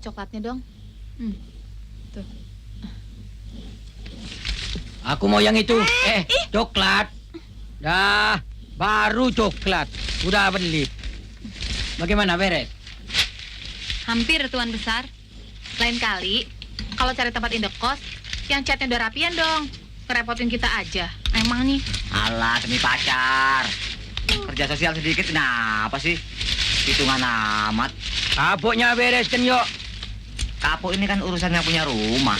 coklatnya dong. Tuh. Aku mau yang itu. Coklat. Dah, baru coklat. Udah beli. Bagaimana, beres? Hampir, Tuan Besar. Lain kali, kalau cari tempat indekos, yang catnya udah rapian dong. Ngerepotin kita aja. Emang nih. Alah, demi pacar. Kerja sosial sedikit, kenapa sih? Hitungan amat. Kapoknya bereskan, yuk. Kapok ini kan urusannya punya rumah.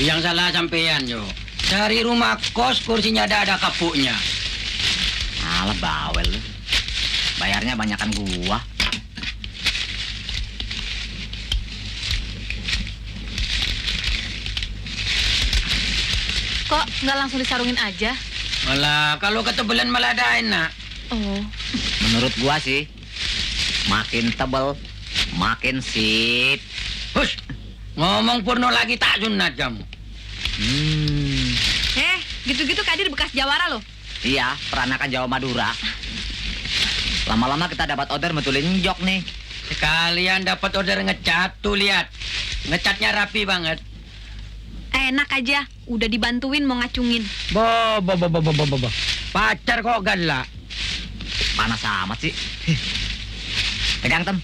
Yang salah sampean, yuk. Cari rumah kos, kursinya ada kapuknya. Alah, bawel lu. Bayarnya banyakan gua. Kok nggak langsung disarungin aja? Malah, kalau ketebelan malah ada enak. Oh. Menurut gua sih, makin tebel, makin sip. Hush, ngomong porno lagi tak sunat kamu. Gitu-gitu Kadir bekas jawara loh. Iya, peranakan Jawa Madura. Lama-lama kita dapat order betulin jok nih. Sekalian dapat order ngecat, tuh lihat. Ngecatnya rapi banget. Enak aja, udah dibantuin mau ngacungin. Bo. Pacar kok galak. Panas amat sih. Pegang, Tem.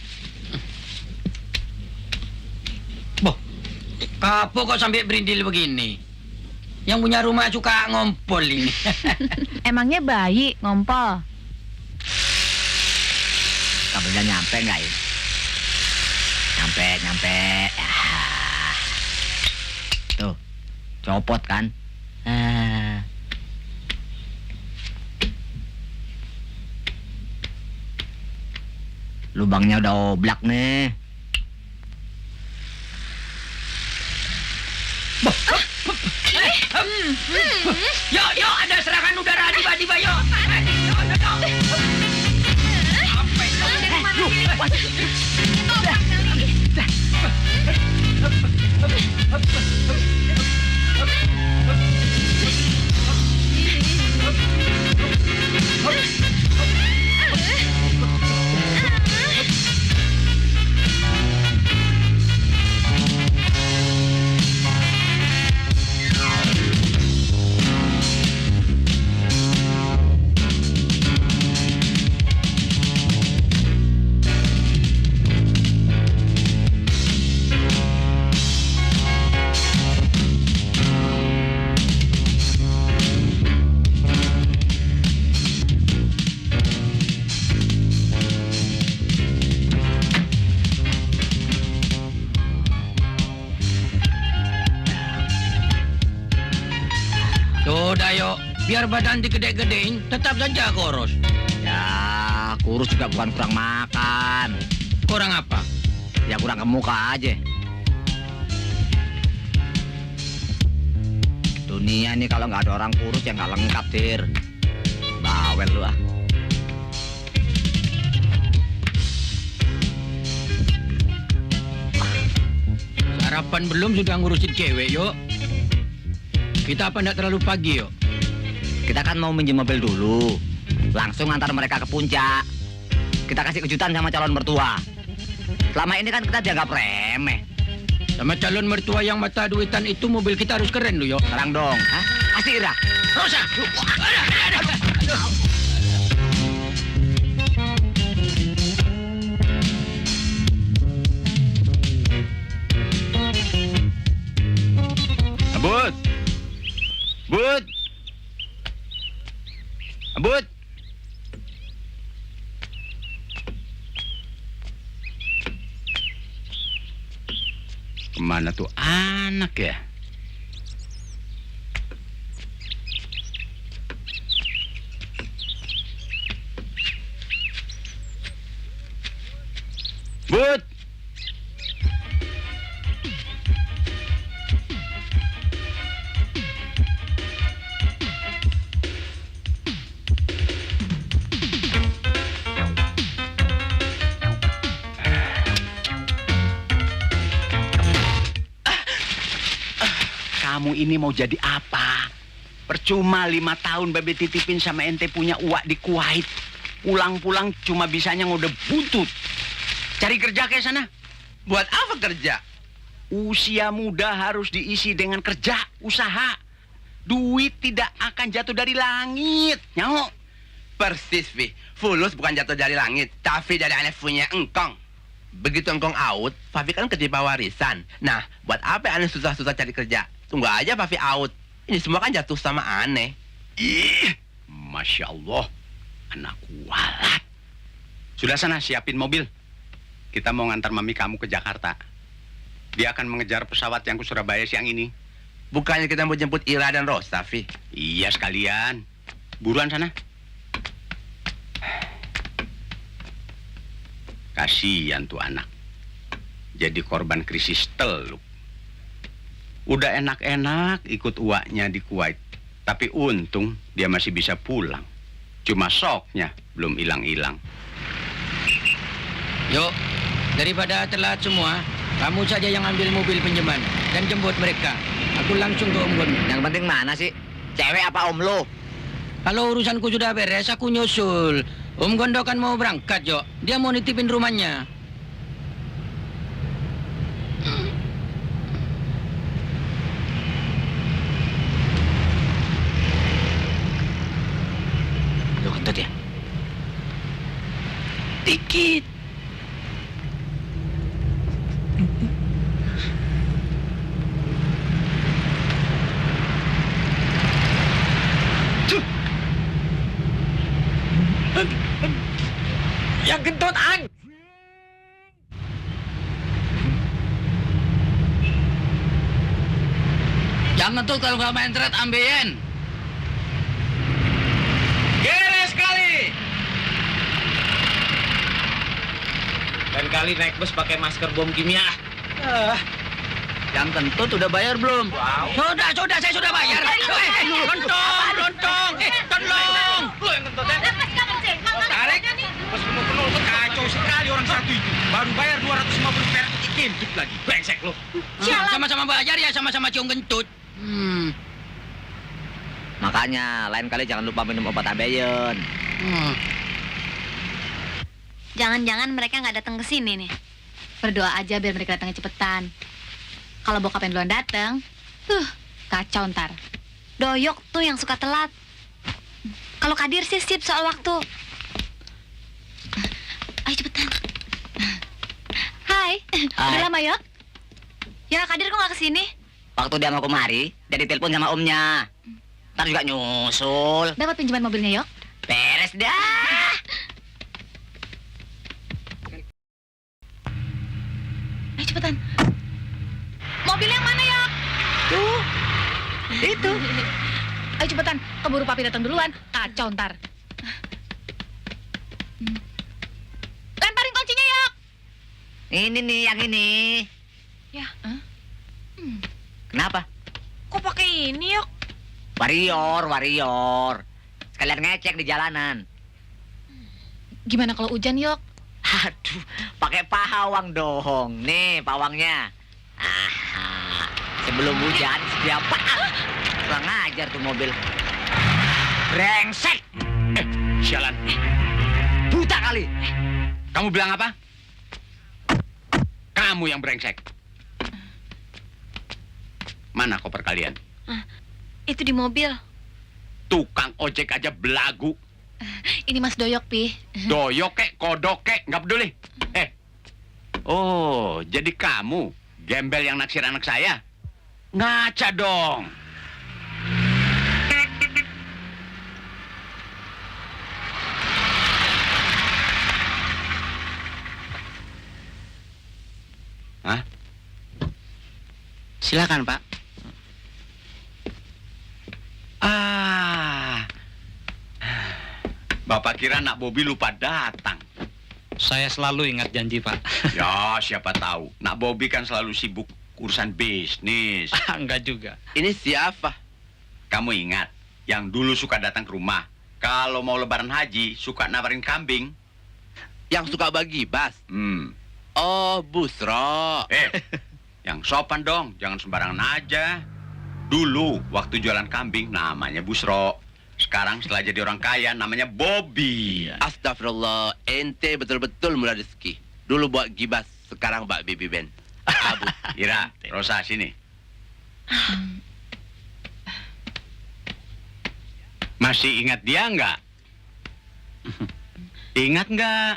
Boh, kapok kok sampai berindil begini. Yang punya rumah suka ngompol ini. Emangnya bayi ngompol? Kabelnya nyampe nggak ya? Nyampe. Tuh, copot kan? Lubangnya udah oblak nih. Yuk, ada serangan udara tiba-tiba, yuk. Sudah yuk, biar badan digede-gedein, tetap saja kurus. Ya, kurus juga bukan kurang makan. Kurang apa? Ya kurang gemuk aja. Dunia ini kalau nggak ada orang kurus ya nggak lengkap, Dir. Bawel lu ah. Sarapan belum sudah ngurusin cewek, yuk. Kita apa enggak terlalu pagi, yuk? Kita kan mau minjem mobil dulu. Langsung antar mereka ke puncak. Kita kasih kejutan sama calon mertua. Selama ini kan kita dianggap remeh. Sama calon mertua yang mata duitan itu mobil kita harus keren, lu, yuk. Sekarang dong. Hah? Kasih, Ira. Rosa! Abut! Abut! Abut! Kemana tuh anak ya? But! Kamu ini mau jadi apa? Percuma 5 tahun Bebe titipin sama ente punya uak di Kuwait. Pulang-pulang cuma bisanya ngode buntut. Cari kerja ke sana. Buat apa kerja? Usia muda harus diisi dengan kerja, usaha. Duit tidak akan jatuh dari langit, Nyok. Persis, Fi. Fulus bukan jatuh dari langit, tapi dari anak punya engkong. Begitu engkong out, Fafi kan ketipa warisan. Nah, buat apa aneh susah-susah cari kerja? Tunggu aja Fafi out. Ini semua kan jatuh sama aneh. Ih, Masya Allah, anak kualat. Sudah sana, siapin mobil. Kita mau ngantar mami kamu ke Jakarta. Dia akan mengejar pesawat yang ke Surabaya siang ini. Bukannya kita mau jemput Ira dan Rosa, Fi. Iya sekalian. Buruan sana. Kasihan tuh anak. Jadi korban krisis teluk. Udah enak-enak ikut uaknya di Kuwait. Tapi untung dia masih bisa pulang. Cuma shocknya belum hilang-hilang. Yuk, daripada telat semua, kamu saja yang ambil mobil pinjaman dan jemput mereka. Aku langsung ke Om Gondo. Yang penting mana sih? Cewek apa om lo? Kalau urusanku sudah beres, aku nyusul. Om Gondo kan mau berangkat, Jo. Dia mau nitipin rumahnya. Lo kentut ya? Dikit. Yang kentut, Ang! Jangan tuh kalau nggak main trade ambeien. Gere sekali. Dan kali naik bus pakai masker bom kimia. Yang kentut udah bayar belum? Sudah, saya sudah bayar. Lontong, tolong. Lo yang ngentutnya. Tarik. Bus penuh kacau sekali orang satu itu. Baru bayar 250 perak kintut lagi. Brengsek lo. Sama-sama bayar ya, sama-sama cium kentut. Makanya lain kali jangan lupa minum obat ambeien. Jangan-jangan mereka nggak datang ke sini nih. Berdoa aja biar mereka datangnya cepetan. Kalau bokapnya duluan datang, kacau ntar. Doyok tuh yang suka telat. Kalau Kadir sih sip soal waktu. Ayo cepetan. Hai, udah lama Yok? Ya Kadir kok nggak kesini? Waktu dia mau kemari, dia ditelepon sama omnya. Ntar juga nyusul. Dapat pinjaman mobilnya Yok? Beres dah. Ayo cepetan. Mobil yang mana Yok? Tuh, itu. Ayo cepetan, keburu papi datang duluan. Kacau ntar. Lemparin kuncinya Yok. Ini nih, yang ini. Ya, Kenapa? kok pakai ini Yok? Warrior. Sekalian ngecek di jalanan. Gimana kalau hujan Yok? Aduh, pakai pawang dong. Nih, pawangnya. Sebelum hujan, sedia apaan? Kurang ajar tuh mobil. Brengsek! Sialan. Buta kali. Kamu bilang apa? Kamu yang brengsek. Mana koper kalian? Itu di mobil. Tukang ojek aja belagu. Ini Mas Doyok, Pi. Doyok kek, kodok kek, nggak peduli. Oh, jadi kamu gembel yang naksir anak saya? Ngaca dong. Hah? Silakan Pak. Bapak kira nak Bobi lupa datang. Saya selalu ingat janji Pak. Ya, siapa tahu. Nak Bobi kan selalu sibuk urusan bisnis. Enggak juga. Ini siapa? Kamu ingat, yang dulu suka datang ke rumah. Kalau mau lebaran haji, suka nawarin kambing. Yang suka bagi bas. Oh, Busro. Yang sopan dong, jangan sembarangan aja. Dulu, waktu jualan kambing, namanya Busro. Sekarang setelah jadi orang kaya, namanya Bobby. Astagfirullah, ente betul-betul murah rezeki. Dulu buat gibas sekarang Mbak Bibi Ben. Abut. Ira, Rosa sini. Masih ingat dia nggak? Ingat nggak?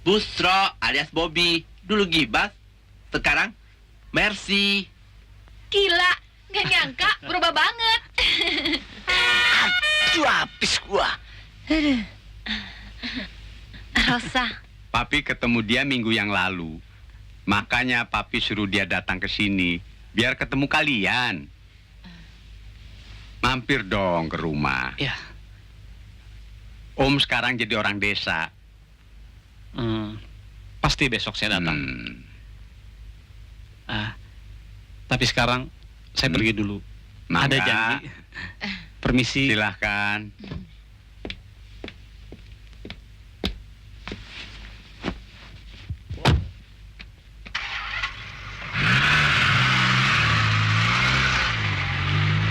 Busro alias Bobby. Dulu Gibas, sekarang Mercy. Gila, nggak nyangka berubah banget. Aduh, habis gua. Rosa, Papi ketemu dia minggu yang lalu. Makanya Papi suruh dia datang ke sini biar ketemu kalian. Mampir dong ke rumah. Ya. Om sekarang jadi orang desa. Pasti besok saya datang. Hmm. Tapi sekarang saya pergi dulu. Mangga. Ada janji. Permisi. Silahkan.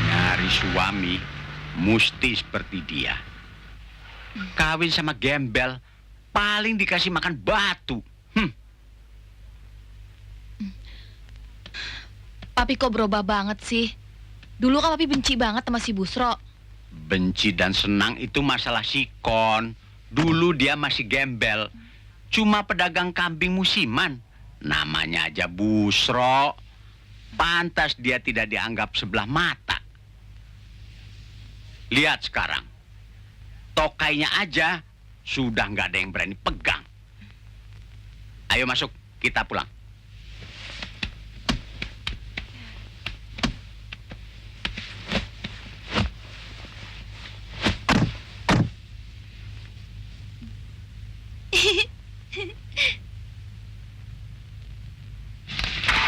Nyari suami mesti seperti dia. Kawin sama gembel paling dikasih makan batu. Papi kok berubah banget sih? Dulu kan Papi benci banget sama si Busro. Benci dan senang itu masalah sikon. Dulu dia masih gembel. Cuma pedagang kambing musiman. Namanya aja Busro. Pantas dia tidak dianggap sebelah mata. Lihat sekarang. Tokainya aja sudah nggak ada yang berani pegang. Ayo masuk, kita pulang.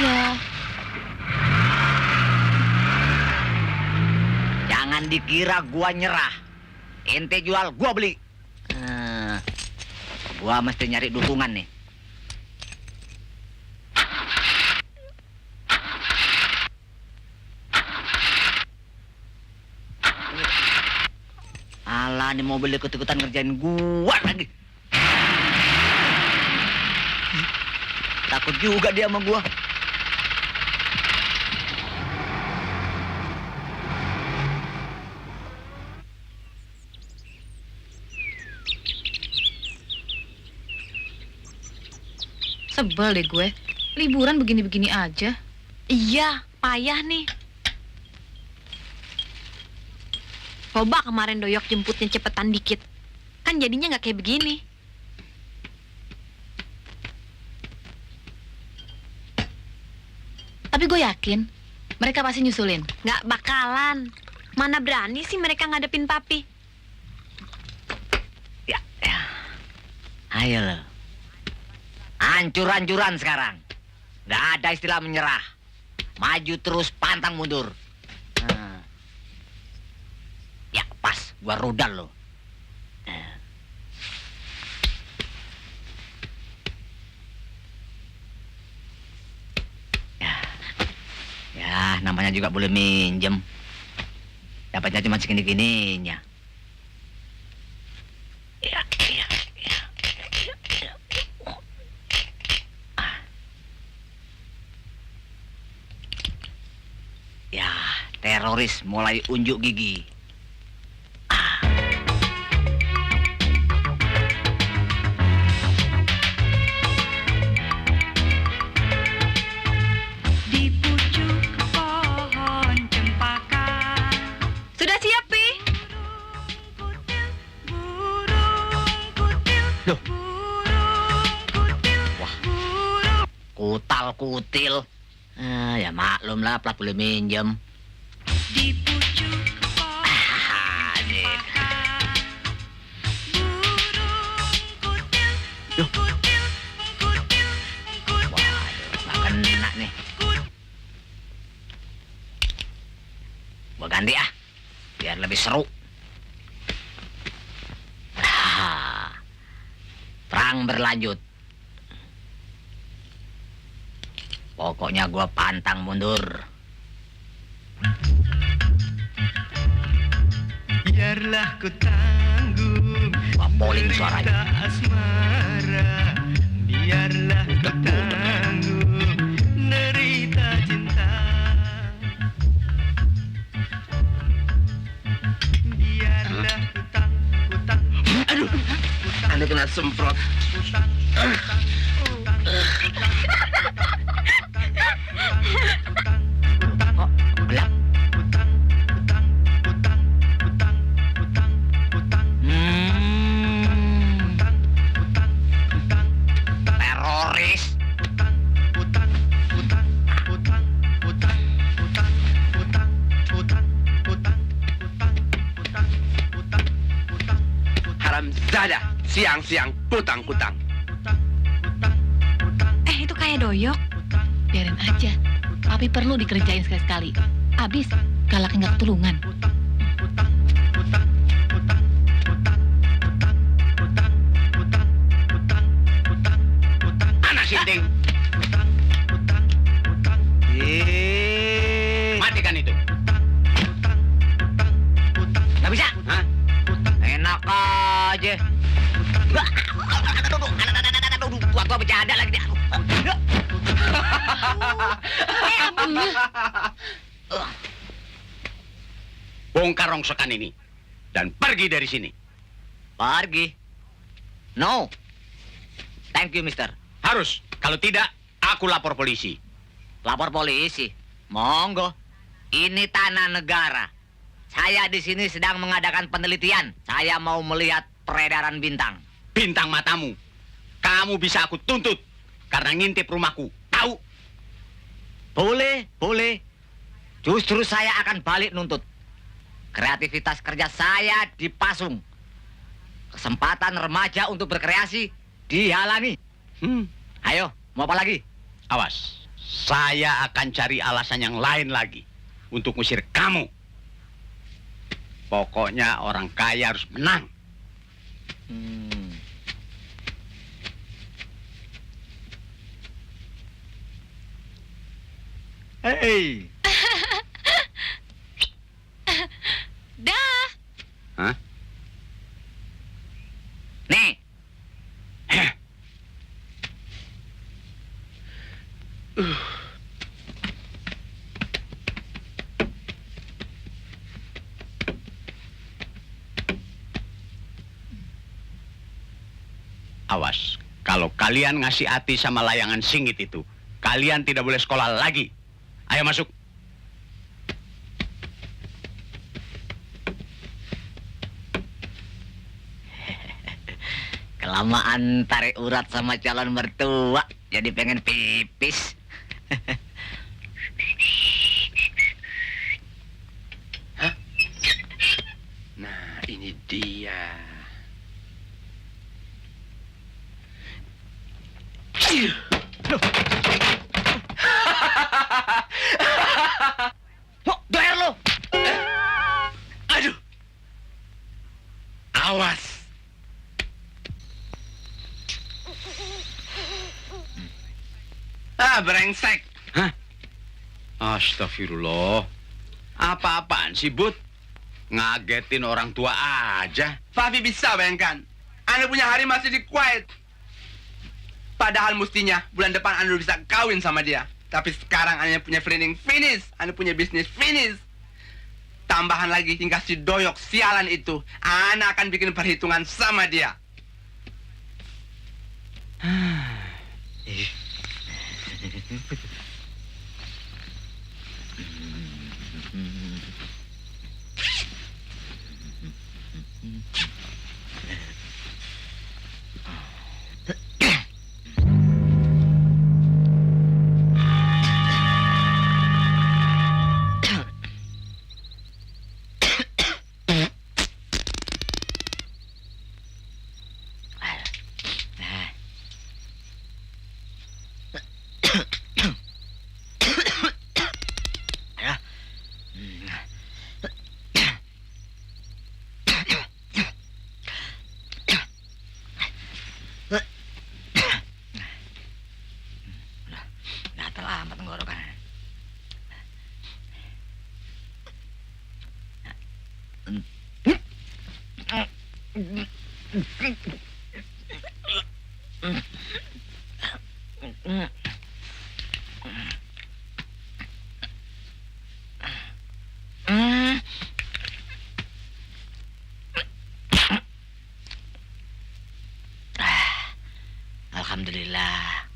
Ya, Jangan dikira gua nyerah. Ente jual, gua beli. Gua mesti nyari dukungan nih. Alah, nih mobil ikut-ikutan ngerjain gua lagi. Takut juga dia sama gua. sebel deh gue. Liburan begini-begini aja. Iya, payah nih. Coba kemarin Doyok jemputnya cepetan dikit. Kan jadinya nggak kayak begini. Tapi gue yakin mereka pasti nyusulin. Nggak bakalan. Mana berani sih mereka ngadepin Papi. Ya. Ayo lo. Hancur-hancuran sekarang. Nggak ada istilah menyerah. Maju terus, pantang mundur. Ya pas, gua rudal lo. Ya, namanya juga boleh minjem. Dapatnya cuma segini-gininya. Ya, teroris mulai unjuk gigi. Di pucuk pohon cempaka. Sudah siap, Pi? Burung kutil, Loh. burung kutil, Wah. burung. Kutal-kutil. Ya maklum lah, plat boleh minjem. Di pucuk pohon Asik. cempaka. Burung kutil, Loh. kutil, kutil, kutil. Waduh, nggak kena nih. Gua ganti ah, biar lebih seru. Perang berlanjut. Pokoknya gua pantang mundur. Biarlah ku tanggung Gua poling suaranya. asmara di biarlah ku tangguh derita cinta. Biarlah ku tangguh. Aduh, anda kena semprot. Oh, gelap. Teroris. Haramzada, siang-siang kutang-kutang. Itu kayak doyok. Biarin aja. Papi perlu dikerjain sekali-sekali. Abis, galaknya nggak ketulungan. Anak sinting. Matikan itu. Nggak bisa. Hah? Enak aja. Tua bercanda lagi dia. Bongkar rongsokan ini dan pergi dari sini. Pergi. No. Thank you, mister. Harus. Kalau tidak, aku lapor polisi. Lapor polisi. Monggo. Ini tanah negara. Saya di sini sedang mengadakan penelitian. Saya mau melihat peredaran bintang. Bintang matamu. Kamu bisa aku tuntut karena ngintip rumahku. Tahu? Boleh, boleh. Justru saya akan balik nuntut. Kreativitas kerja saya dipasung. Kesempatan remaja untuk berkreasi dihalangi. Ayo, mau apa lagi? Awas. Saya akan cari alasan yang lain lagi untuk ngusir kamu. Pokoknya orang kaya harus menang. Hei. Dah. Hah? Nih. Awas. Kalau kalian ngasih hati sama layangan singit itu, kalian tidak boleh sekolah lagi. Ayo masuk. Kelamaan tarik urat sama calon mertua, jadi pengen pipis. Nah, ini dia. Doer lo. Aduh. Awas. Brengsek. Hah? Astagfirullah. Apa-apaan sih, Bud? Ngagetin orang tua aja. Fafi bisa bayangkan. Anda punya hari masih di Kuwait. Padahal mestinya bulan depan Anda bisa kawin sama dia. Tapi sekarang Anda punya training finish. Anda punya bisnis finish. Tambahan lagi hingga si doyok sialan itu. Anda akan bikin perhitungan sama dia. Gatal amat tenggorokan. Alhamdulillah.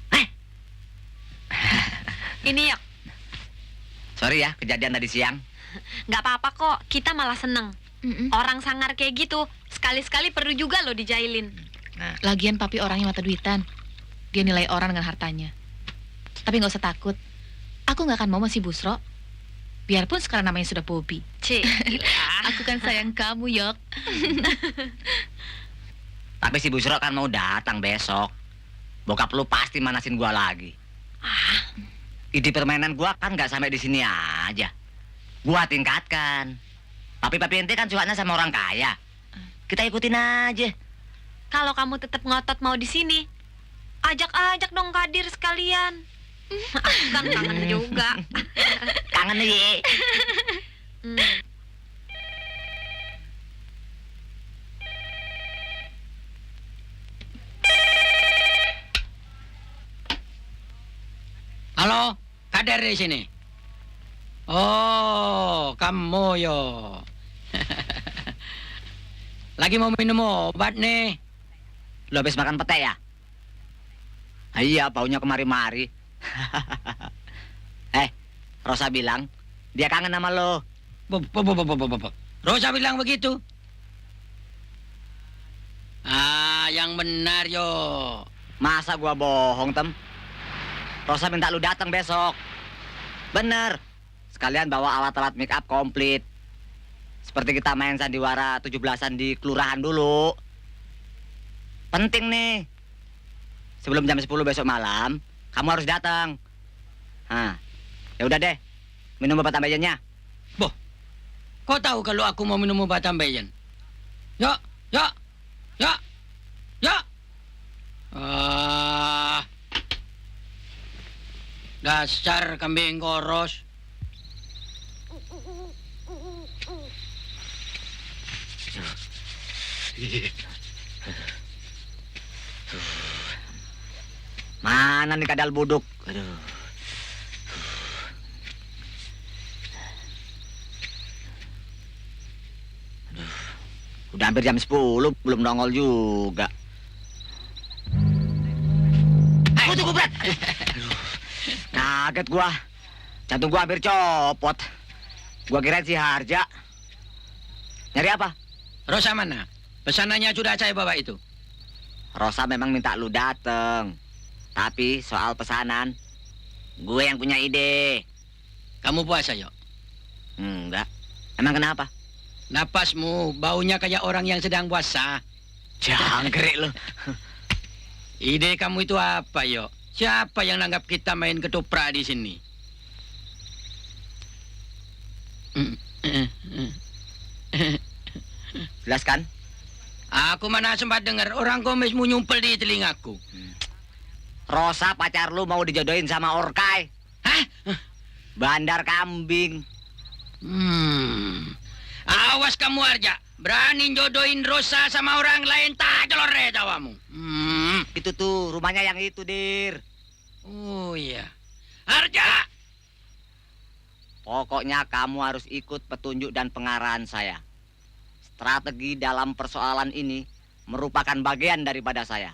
Ini yuk, Sorry ya, kejadian tadi siang. nggak apa-apa kok. Kita malah seneng. Orang sangar kayak gitu, sekali-sekali perlu juga loh dijailin. Lagian papi orangnya mata duitan. Dia nilai orang dengan hartanya. Tapi nggak usah takut. Aku nggak akan mau masih Busro. Biarpun sekarang namanya sudah Bobby. Cik, Aku kan sayang kamu, Yok. Tapi si Busro kan mau datang besok. Bokap lu pasti manasin gua lagi. Ide permainan gua kan nggak sampai di sini aja. Gua tingkatkan. Papi ente kan sukanya sama orang kaya. Kita ikutin aja. kalau kamu tetap ngotot mau di sini, ajak-ajak dong Kadir sekalian. Aku kan kangen juga. Kangen nih. Halo, Kader di sini. Oh, kamu yo. Lagi mau minum obat nih. Lo habis makan pete ya? Iya, baunya kemari-mari. Rosa bilang dia kangen sama lo. Rosa bilang begitu. Ah, yang benar yo. Masa gua bohong, Tem? Rosa minta lu datang besok. Bener. Sekalian bawa alat-alat make up komplit. Seperti kita main sandiwara 17-an di kelurahan dulu. Penting nih. Sebelum jam 10 besok malam, kamu harus datang. Ya udah deh. Minum obat ambejennya. Kau tahu kalau aku mau minum obat ambeien? Yuk. Dasar kambing koros. Mana nih kadal buduk? Aduh. Udah hampir jam 10, belum nongol juga. Tunggu, Bret. Kaget gua. Jantung gua hampir copot. Gua kirain si Harja. Nyari apa? Rosa mana? Pesanannya sudah saya bawa itu. Rosa memang minta lu dateng. Tapi soal pesanan, gue yang punya ide. Kamu puasa, yuk. Enggak. Emang kenapa? Napasmu baunya kayak orang yang sedang puasa. Jangkrik lu. Ide kamu itu apa, yo? Siapa yang nanggap kita main ketoprak di sini? Jelaskan. Aku mana sempat dengar orang komismu nyumpel di telingaku. Rosa pacar lu mau dijodohin sama Orkai. Hah? Bandar kambing. Awas kamu Arja. Berani jodohin Rosa sama orang lain, tak jelore tawamu. Itu tuh rumahnya yang itu, Dir. Oh iya. Arja! Pokoknya kamu harus ikut petunjuk dan pengarahan saya. Strategi dalam persoalan ini merupakan bagian daripada saya.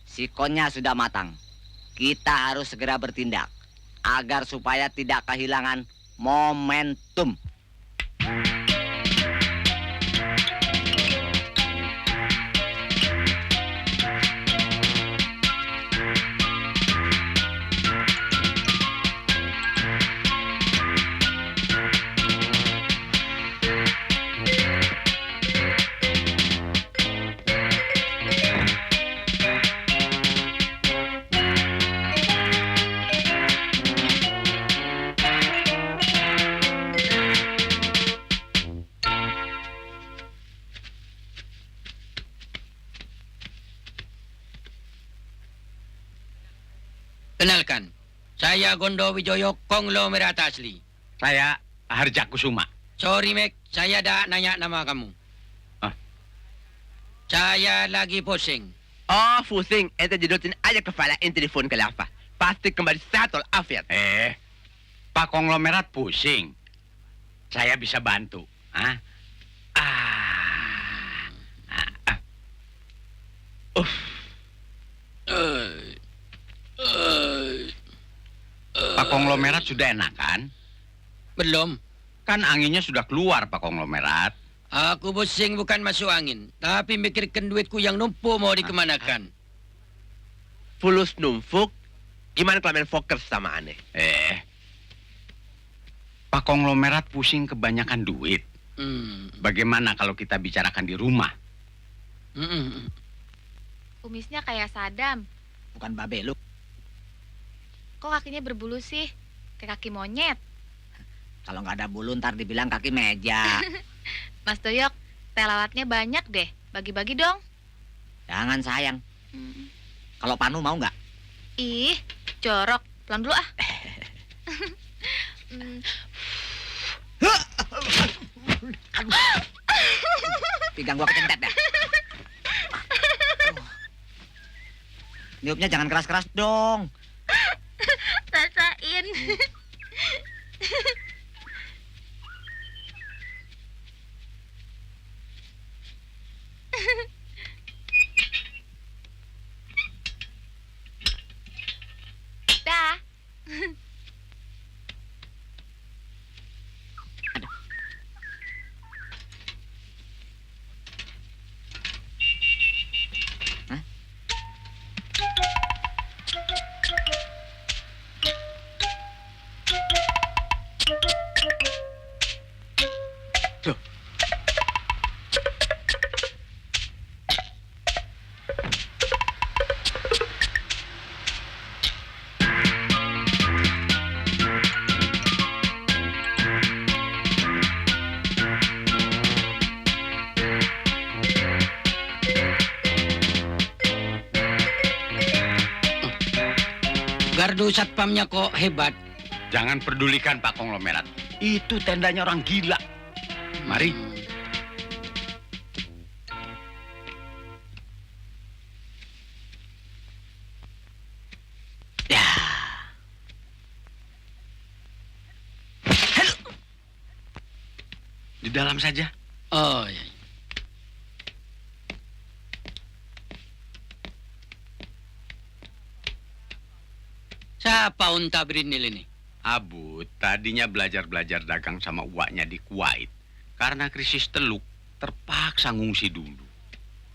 Sikonnya sudah matang. Kita harus segera bertindak agar supaya tidak kehilangan momentum. Kenalkan, saya Gondo Wijoyo Konglomerat asli. Saya Harja Kusuma. Sorry, Mek, saya dah nanya nama kamu. Ah. Saya lagi pusing. Oh, pusing. Ente jedotin aja kepala ente di phone kelapa. pasti kembali sehat walafiat. Pak Konglomerat pusing. Saya bisa bantu. Ah. Pak Konglomerat sudah enak kan? Belum. Kan anginnya sudah keluar, Pak Konglomerat. Aku pusing bukan masuk angin, tapi mikirkan duitku yang numpuk mau dikemanakan. Fulus numpuk, gimana kalau main poker sama aneh? Pak Konglomerat pusing kebanyakan duit. Hmm. Bagaimana kalau kita bicarakan di rumah? Kumisnya kayak Sadam. Bukan babe lu. Kok kakinya berbulu sih? Kayak kaki monyet. Kalau nggak ada bulu ntar dibilang kaki meja. Mas Doyok, teh lawatnya banyak deh. Bagi-bagi dong. Jangan sayang. Kalau Panu mau nggak? Ih, jorok. Pelan dulu ah. Pinggang gua kecentet ya. Niupnya jangan keras-keras dong. Rasain. Dah. Gardu satpamnya kok hebat. Jangan pedulikan Pak Konglomerat. Itu tendanya orang gila. Mari. Di dalam saja. Oh, iya. Siapa unta Brindil ini? Abu tadinya belajar-belajar dagang sama uaknya di Kuwait. Karena krisis teluk, terpaksa ngungsi dulu.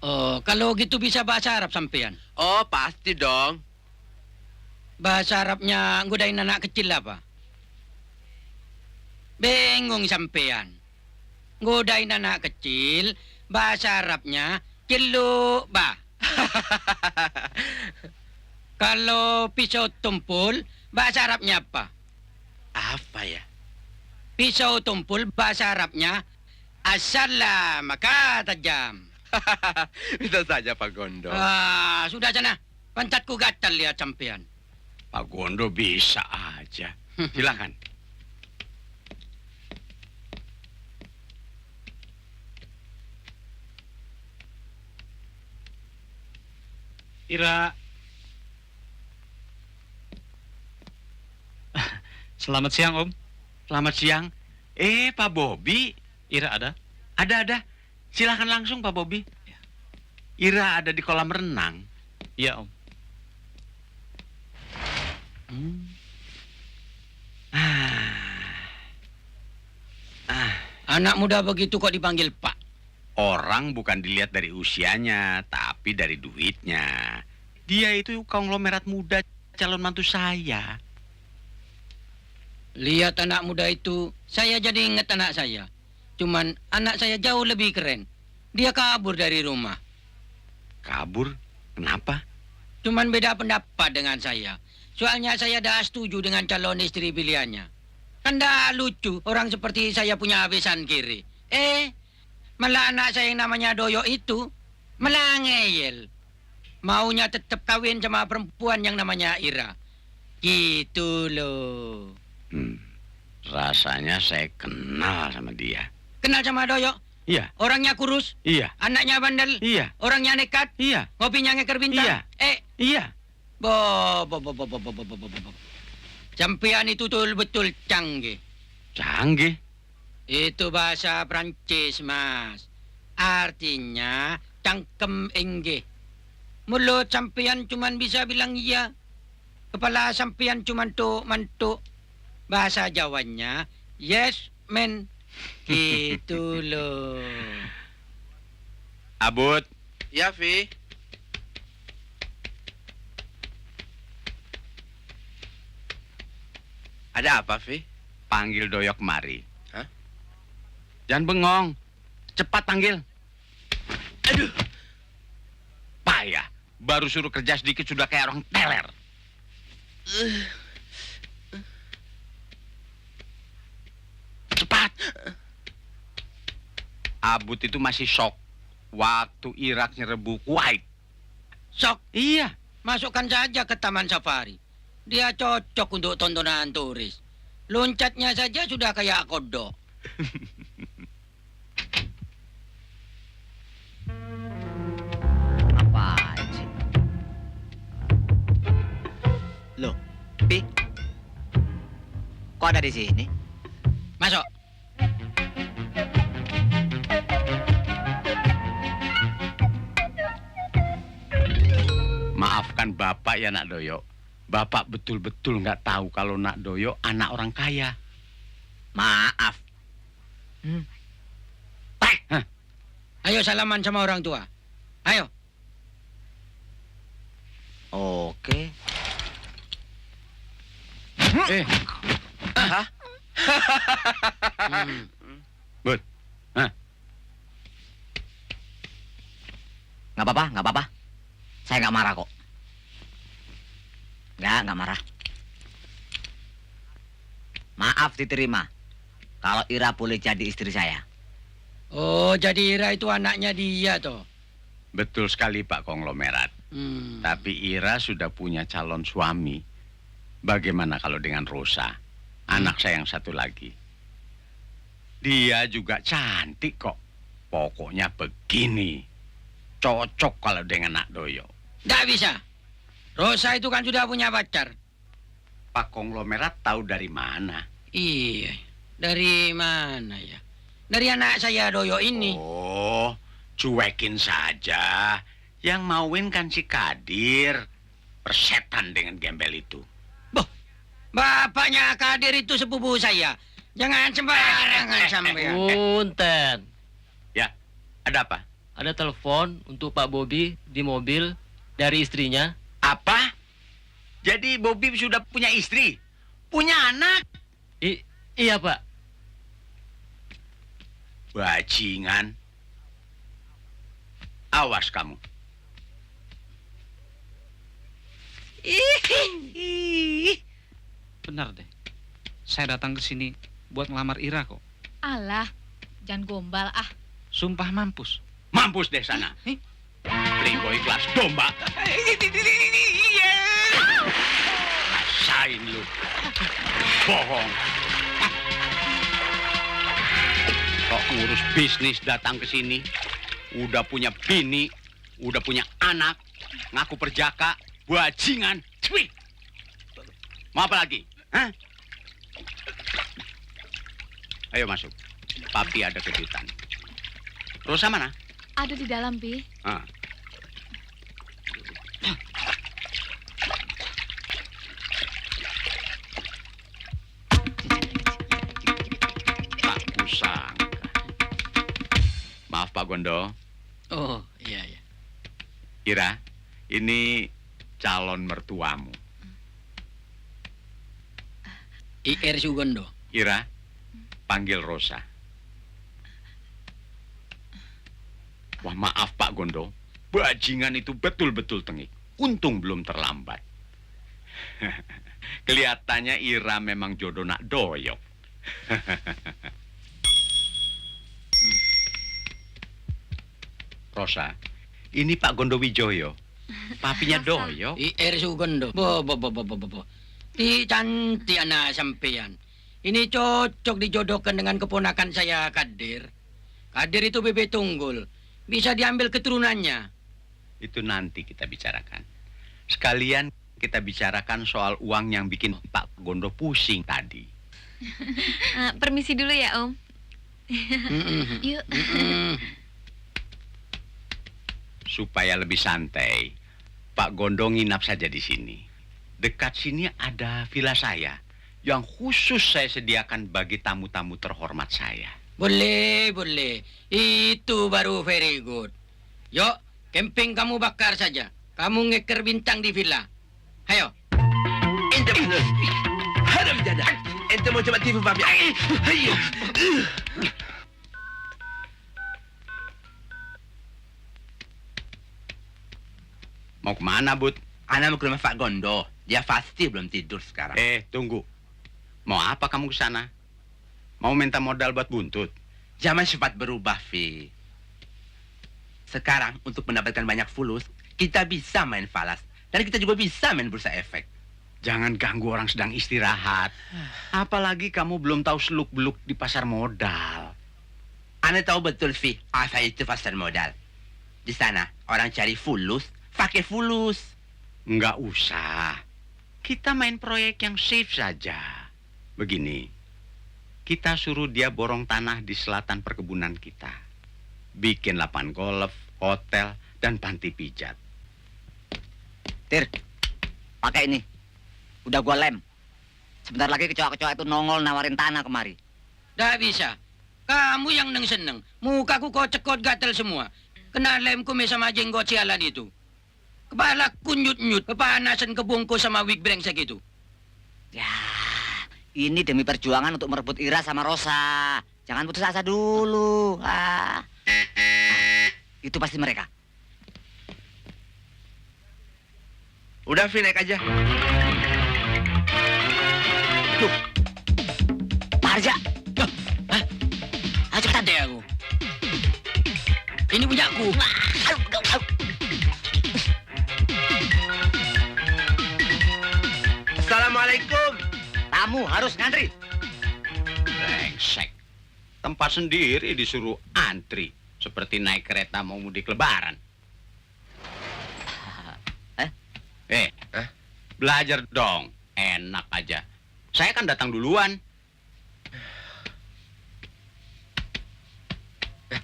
Oh, kalau gitu bisa bahasa Arab sampean. Oh, pasti dong. Bahasa Arabnya godain anak kecil apa? Bingung sampean. Godain anak kecil, bahasa Arabnya ciluk bah. Kalau pisau tumpul, bahasa Arabnya apa? Apa ya? Pisau tumpul bahasa Arabnya assalam maka tajam. Bisa saja Pak Gondo. Sudah sana. Pantatku gatal lihat sampean. Pak Gondo bisa aja. Silakan. Ira. Selamat siang, Om. Selamat siang. Pak Bobi. Ira ada? Ada. Silakan langsung Pak Bobi. Ira ada di kolam renang. Iya, Om. Anak muda begitu kok dipanggil Pak. Orang bukan dilihat dari usianya, tapi dari duitnya. Dia itu konglomerat muda calon mantu saya. Lihat anak muda itu, saya jadi ingat anak saya. Cuman anak saya jauh lebih keren. Dia kabur dari rumah. Kabur? Kenapa? Cuman beda pendapat dengan saya. Soalnya saya dah setuju dengan calon istri pilihannya. Kan dah lucu orang seperti saya punya abesan kiri. Malah anak saya yang namanya Doyo itu malah ngeyel. Maunya tetap kawin sama perempuan yang namanya Ira. Gitu loh. Rasanya saya kenal sama dia. Kenal sama Doyo? Iya. Orangnya kurus? Iya. Anaknya bandel? Iya. Orangnya nekat? Iya. Ngopinya ngeker bintang? Iya. Iya. Bo. Sampean itu betul canggih. Canggih. Itu bahasa Prancis, Mas. Artinya cangkem enggih. Mulut sampean cuman bisa bilang iya. Kepala sampean cuman tuh mantuk. Bahasa Jawanya yes, men. Gitu loh. Abut, Ya, Vi. Ada apa, Vi? panggil Doyok mari. Hah? Jangan bengong. Cepat panggil. Aduh. Payah. Baru suruh kerja sedikit sudah kayak orang teler. Cepat. Abut itu masih shock waktu Irak nyerbu Kuwait. Sok, Iya. masukkan saja ke Taman Safari. Dia cocok untuk tontonan turis. Loncatnya saja sudah kayak kodok. Ngapain sih? Loh, Pi? Kok ada di sini? Masuk. Maafkan Bapak ya Nak Doyo. Bapak betul-betul nggak tahu kalau Nak Doyo anak orang kaya. Maaf. Ayo salaman sama orang tua. Ayo. Oke. Hah? Hmm. Bud, Nggak apa-apa, nggak apa-apa. Saya nggak marah kok. Nggak marah. Maaf diterima. Kalau Ira boleh jadi istri saya. Oh, jadi Ira itu anaknya dia toh. betul sekali Pak Konglomerat. Tapi Ira sudah punya calon suami. Bagaimana kalau dengan Rosa? Anak saya yang satu lagi. Dia juga cantik kok. Pokoknya begini. Cocok kalau dengan Nak Doyo. Nggak bisa. Rosa itu kan sudah punya pacar. Pak Konglomerat tahu dari mana? Iya. Dari mana ya? Dari anak saya Doyo ini. Oh, cuekin saja. Yang mauin kan si Kadir. Persetan dengan gembel itu. Bapaknya Kadir itu sepupu saya. Jangan sembarangan sampean. Punten. Ya, ada apa? Ada telepon untuk Pak Bobi di mobil dari istrinya. Apa? Jadi Bobby sudah punya istri? Punya anak? Iya, Pak. Bajingan. Awas kamu. Benar deh. Saya datang ke sini buat ngelamar Ira kok. Alah, jangan gombal ah. Sumpah mampus. Mampus deh sana. Playboy kelas domba. Rasain lu. Bohong. Kok ngurus bisnis datang ke sini. Udah punya bini. Udah punya anak. Ngaku perjaka. Bajingan. Cui. Mau apa lagi? Hah? Ayo masuk. Papi ada kejutan. Rosa mana? Ada di dalam, Pi. Ah. Tak kusangka. Maaf Pak Gondo. Oh, iya, iya. Ira, ini calon mertuamu. IR Sugondo. Ira, panggil Rosa. Wah, maaf Pak Gondo. Bajingan itu betul-betul tengik. Untung belum terlambat. Kelihatannya Ira memang jodoh Nak Doyok. Rosa, ini Pak Gondo Wijoyo. Papinya Doyok. IR Sugondo. Bo. Di cantik anak sampean. Ini cocok dijodohkan dengan keponakan saya Kadir. Kadir itu bebek tunggul. Bisa diambil keturunannya. Itu nanti kita bicarakan. Sekalian kita bicarakan soal uang yang bikin Pak Gondo pusing tadi. Permisi dulu ya, Om. Yuk. Supaya lebih santai, Pak Gondo nginap saja di sini. Dekat sini ada villa saya yang khusus saya sediakan bagi tamu-tamu terhormat saya. Boleh, boleh. Itu baru very good. Yuk, camping kamu bakar saja. Kamu ngeker bintang di villa. Ayo. Ente bener. Haram jada. Ente mau coba tipu Papi. Ayo. Mau kemana, Bud? Ana mau ke rumah Pak Gondo. Dia pasti belum tidur sekarang. Tunggu. Mau apa kamu ke sana? Mau minta modal buat buntut? Zaman cepat berubah, Vi. Sekarang, untuk mendapatkan banyak fulus, kita bisa main falas. Dan kita juga bisa main bursa efek. Jangan ganggu orang sedang istirahat. Apalagi kamu belum tahu seluk-beluk di pasar modal. Ana tahu betul, Vi, apa itu pasar modal. Di sana, orang cari fulus, pakai fulus. Nggak usah. Kita main proyek yang safe saja. Begini, kita suruh dia borong tanah di selatan perkebunan kita. Bikin lapangan golf, hotel, dan panti pijat. Tir, pakai ini. Udah gua lem. Sebentar lagi kecoa-kecoa itu nongol nawarin tanah kemari. Dah bisa. Kamu yang seneng. Mukaku kau cekot gatel semua. Kena lem kumis sama jenggot sialan itu. Kepala kunyut-nyut, kepanasan kebungkus sama wig brengsek itu. Ya, ini demi perjuangan untuk merebut Ira sama Rosa. Jangan putus asa dulu. Itu pasti mereka. Udah, Vi, naik aja. Tuh, Pak Harja. Hah? Ayo cepetan. Ada aku. Ini punyaku. Assalamualaikum. Tamu harus ngantri. Brengsek. Tempat sendiri disuruh antri. Seperti naik kereta mau mudik lebaran. Belajar dong. Enak aja. Saya kan datang duluan.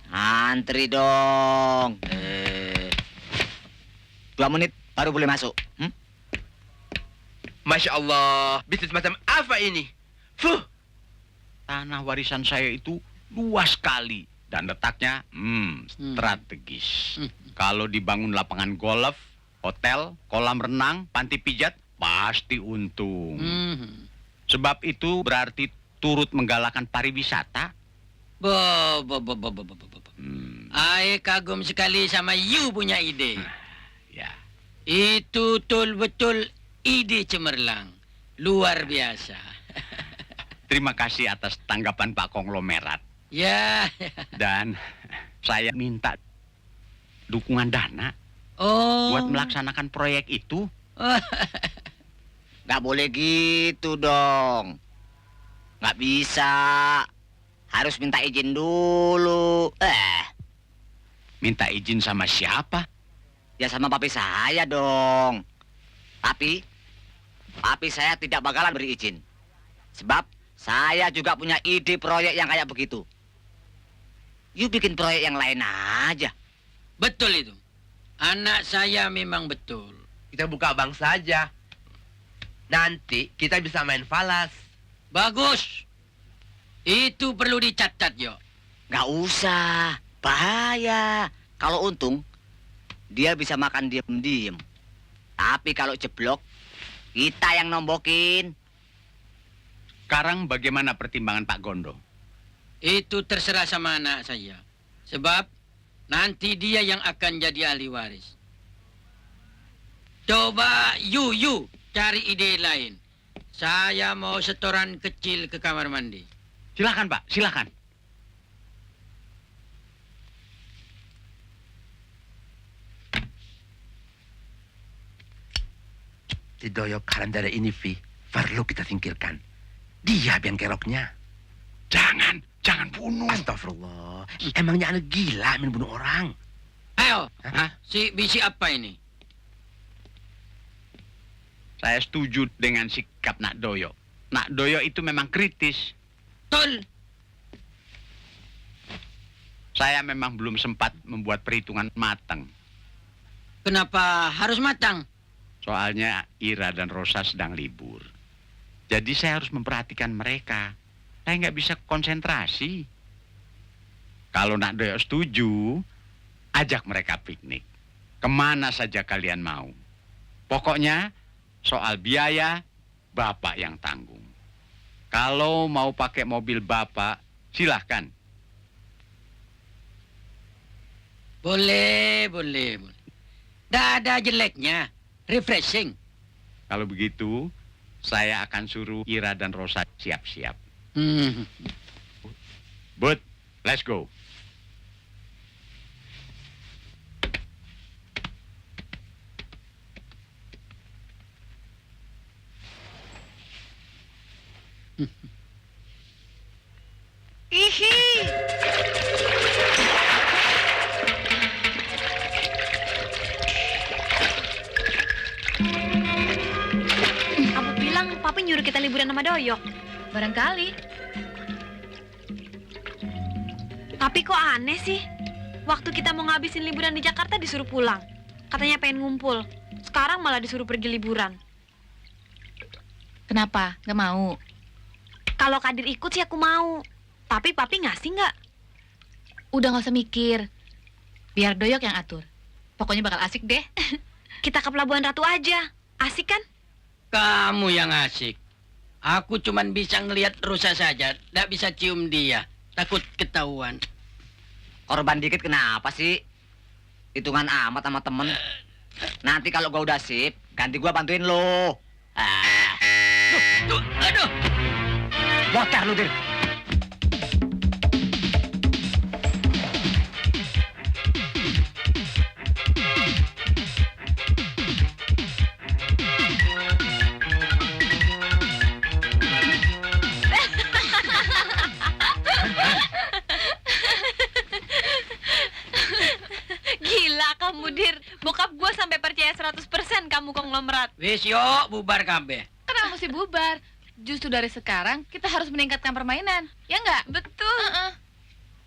Antri dong. 2 menit baru boleh masuk. Masya Allah, bisnis macam apa ini? Fuh. Tanah warisan saya itu luas sekali. Dan letaknya, strategis. Kalau dibangun lapangan golf, hotel, kolam renang, panti pijat, pasti untung. Sebab itu berarti turut menggalakkan pariwisata. Ai kagum sekali sama you punya ide. Ya. Itu betul ide cemerlang. Luar biasa. Terima kasih atas tanggapan Pak Konglomerat. Ya. Dan saya minta dukungan dana Oh. buat melaksanakan proyek itu. Nggak boleh gitu dong. Nggak bisa. Harus minta izin dulu. Minta izin sama siapa? Ya sama papi saya dong. Tapi saya tidak bakalan beri izin. Sebab saya juga punya ide proyek yang kayak begitu. You bikin proyek yang lain aja. Betul itu. Anak saya memang betul. Kita buka bank saja. Nanti kita bisa main falas. Bagus. Itu perlu dicatat, yo. Nggak usah. Bahaya. Kalau untung, dia bisa makan diem-diem. Tapi kalau jeblok, kita yang nombokin. Sekarang bagaimana pertimbangan Pak Gondo? Itu terserah sama anak saya. Sebab nanti dia yang akan jadi ahli waris. Coba you cari ide lain. Saya mau setoran kecil ke kamar mandi. Silakan Pak, silakan. Si doyok haram dari ini, Vi, perlu kita singkirkan. Dia bengkeloknya. Jangan bunuh. Astagfirullah. Emangnya anak gila main bunuh orang? Ayo, Hah? si bisi apa ini? Saya setuju dengan sikap Nak Doyo. Nak Doyo itu memang kritis. Betul. Saya memang belum sempat membuat perhitungan matang. Kenapa harus matang? Soalnya Ira dan Rosa sedang libur. Jadi saya harus memperhatikan mereka. Saya nggak bisa konsentrasi. Kalau Nak Doyo setuju, ajak mereka piknik. Kemana saja kalian mau. Pokoknya soal biaya, Bapak yang tanggung. Kalau mau pakai mobil Bapak, silahkan. Boleh. Nggak ada jeleknya. Refreshing. Kalau begitu, saya akan suruh Ira dan Rosa siap-siap. But, let's go. Kamu bilang Papi nyuruh kita liburan sama Doyok. Barangkali. Tapi kok aneh sih? Waktu kita mau ngabisin liburan di Jakarta disuruh pulang. Katanya pengen ngumpul. Sekarang malah disuruh pergi liburan. Kenapa? Nggak mau? Kalau Kadir ikut sih aku mau. Tapi Papi ngasih nggak? Udah nggak usah mikir. Biar Doyok yang atur. Pokoknya bakal asik deh. Kita ke Pelabuhan Ratu aja. Asik kan? Kamu yang asik. Aku cuman bisa ngelihat Rosa saja. Nggak bisa cium dia. Takut ketahuan. Korban dikit kenapa sih? Hitungan amat sama temen. Nanti kalau gua udah sip, ganti gua bantuin lo. Aduh. Motor lu, Dir. Gila kamu, Dir. Bokap gua sampai percaya 100% kamu konglomerat. Wis yuk, bubar kabeh. Kenapa mesti bubar? Justru dari sekarang kita harus meningkatkan permainan. Ya nggak? Betul.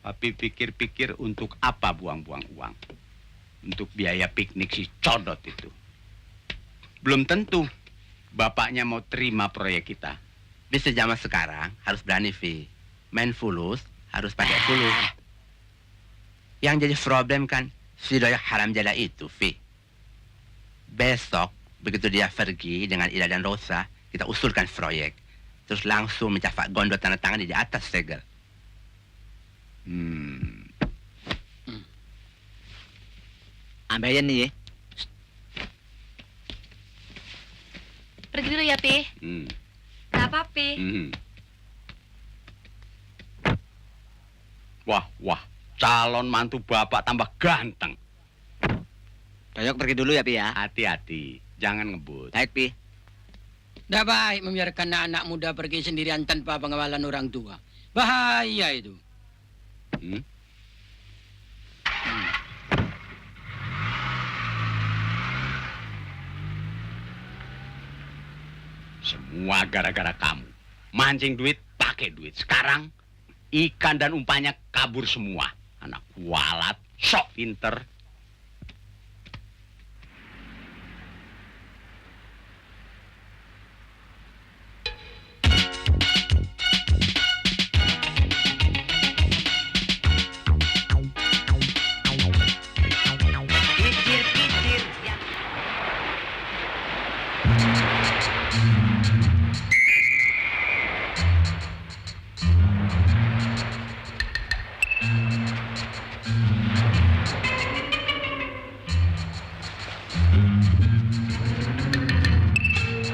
Tapi pikir-pikir untuk apa buang-buang uang? Untuk biaya piknik si Codot itu. Belum tentu bapaknya mau terima proyek kita. Bisa zaman sekarang harus berani, Vi. Main fulus harus pakai fulus. Yang jadi problem kan si Doyok haram jala itu, Vi. Besok begitu dia pergi dengan Ida dan Rosa, kita usulkan proyek. Terus langsung mencafak gondol tanda tangan di atas segel. Ambilin nih ya. Pergi dulu ya, Pi. Gak apa-apa. Wah, calon mantu bapak tambah ganteng. Doyok pergi dulu ya, Pi ya. Hati-hati, jangan ngebut. Baik, Pi. Nggak baik membiarkan anak muda pergi sendirian tanpa pengawalan orang tua. Bahaya itu. Semua gara-gara kamu. Mancing duit, pakai duit. Sekarang ikan dan umpannya kabur semua. Anak kualat, sok pinter. Kicir. Ya.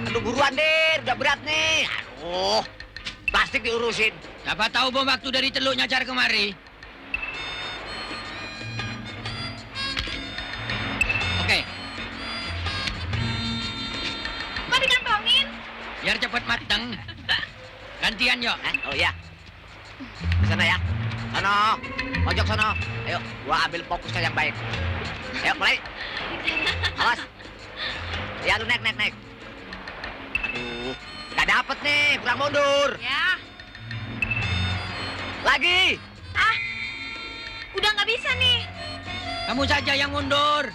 Aduh, buruan, Dir. Udah berat nih. Aduh, plastik diurusin. Siapa tahu bom waktu dari Teluk nyacar kemari. Oke, Kok dikantongin? biar cepat matang. Gantian yuk. Oh iya. Ke sana ya. Sono. Pojok sono. Ayo, gua ambil fokusnya yang baik. Ayo, mulai. Awas. Ya, lu naik. Aduh, nggak dapet nih, kurang mundur. Ya, Lagi. udah nggak bisa nih. Kamu saja yang mundur.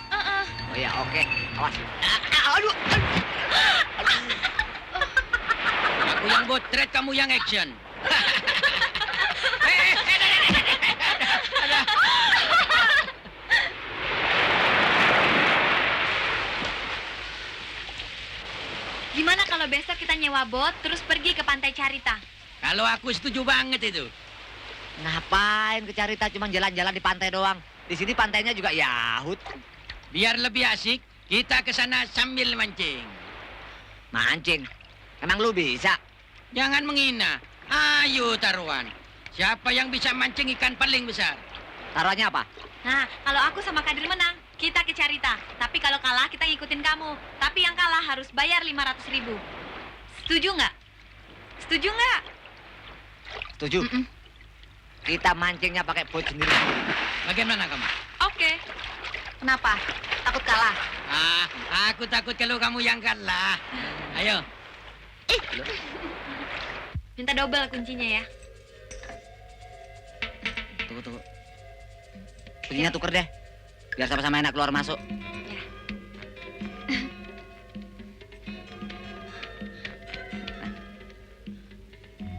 Oh ya, oke. Awas. Aduh. Aku yang botret, kamu yang action. Gimana kalau besok kita nyewa bot terus pergi ke Pantai Carita? Kalau aku setuju banget itu. Ngapain ke Carita cuma jalan-jalan di pantai doang? Di sini pantainya juga Yahut. Biar lebih asik, kita ke sana sambil mancing. Mancing. Emang lu bisa? Jangan menghina. Ayo taruhan. Siapa yang bisa mancing ikan paling besar? Taruhannya apa? Nah, kalau aku sama Kadir menang, kita ke Carita. Tapi kalau kalah, kita ngikutin kamu. Tapi yang kalah harus bayar 500.000. Setuju nggak? Setuju nggak? Setuju. Kita mancingnya pakai boat sendiri. Bagaimana kamu? Oke. Kenapa? Takut kalah? Aku takut kalau kamu yang kalah. Ayo. Minta double kuncinya ya. Tunggu. Kuncinya tuker deh. Biar sama-sama enak keluar masuk.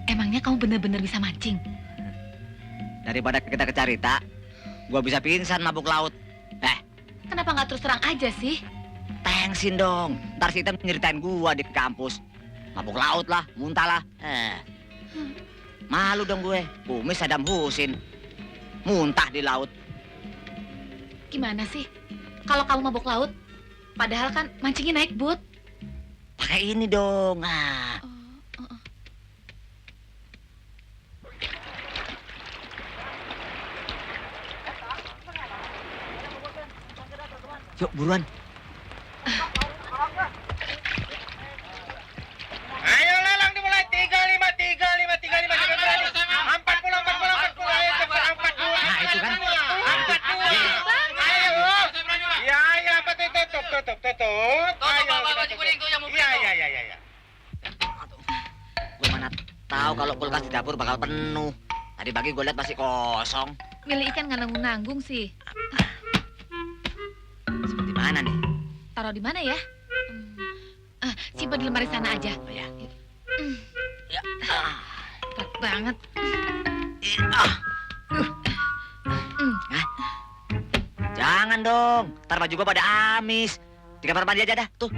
Emangnya kamu bener-bener bisa mancing? Daripada kita ke Carita, gua bisa pingsan mabuk laut. Kenapa nggak terus terang aja sih? Thanksin dong. Ntar si Item nyeritain gua di kampus. Mabuk laut lah, muntah lah. Malu dong gue. Kumis Saddam Hussein. Muntah di laut. Gimana sih? Kalau kamu mabuk laut, padahal kan mancingnya naik boot. Pakai ini dong. Yuk, buruan. Ayo lelang dimulai 35. Siapa berani? 40. Ayo cepat 42. Nah, itu kan. 42. Ayo. Ya, apa tutup. Ayo. Ya. Gue mana tahu kalau kulkas di dapur bakal penuh. Tadi pagi gue lihat masih kosong. Milih ikan nggak nanggung-nanggung sih. Seperti mana nih? Taruh di mana ya? Simpan di lemari sana aja. Oh, ya. Berat banget. Jangan dong. Ntar baju gue pada amis. Di kamar mandi aja dah. Tuh.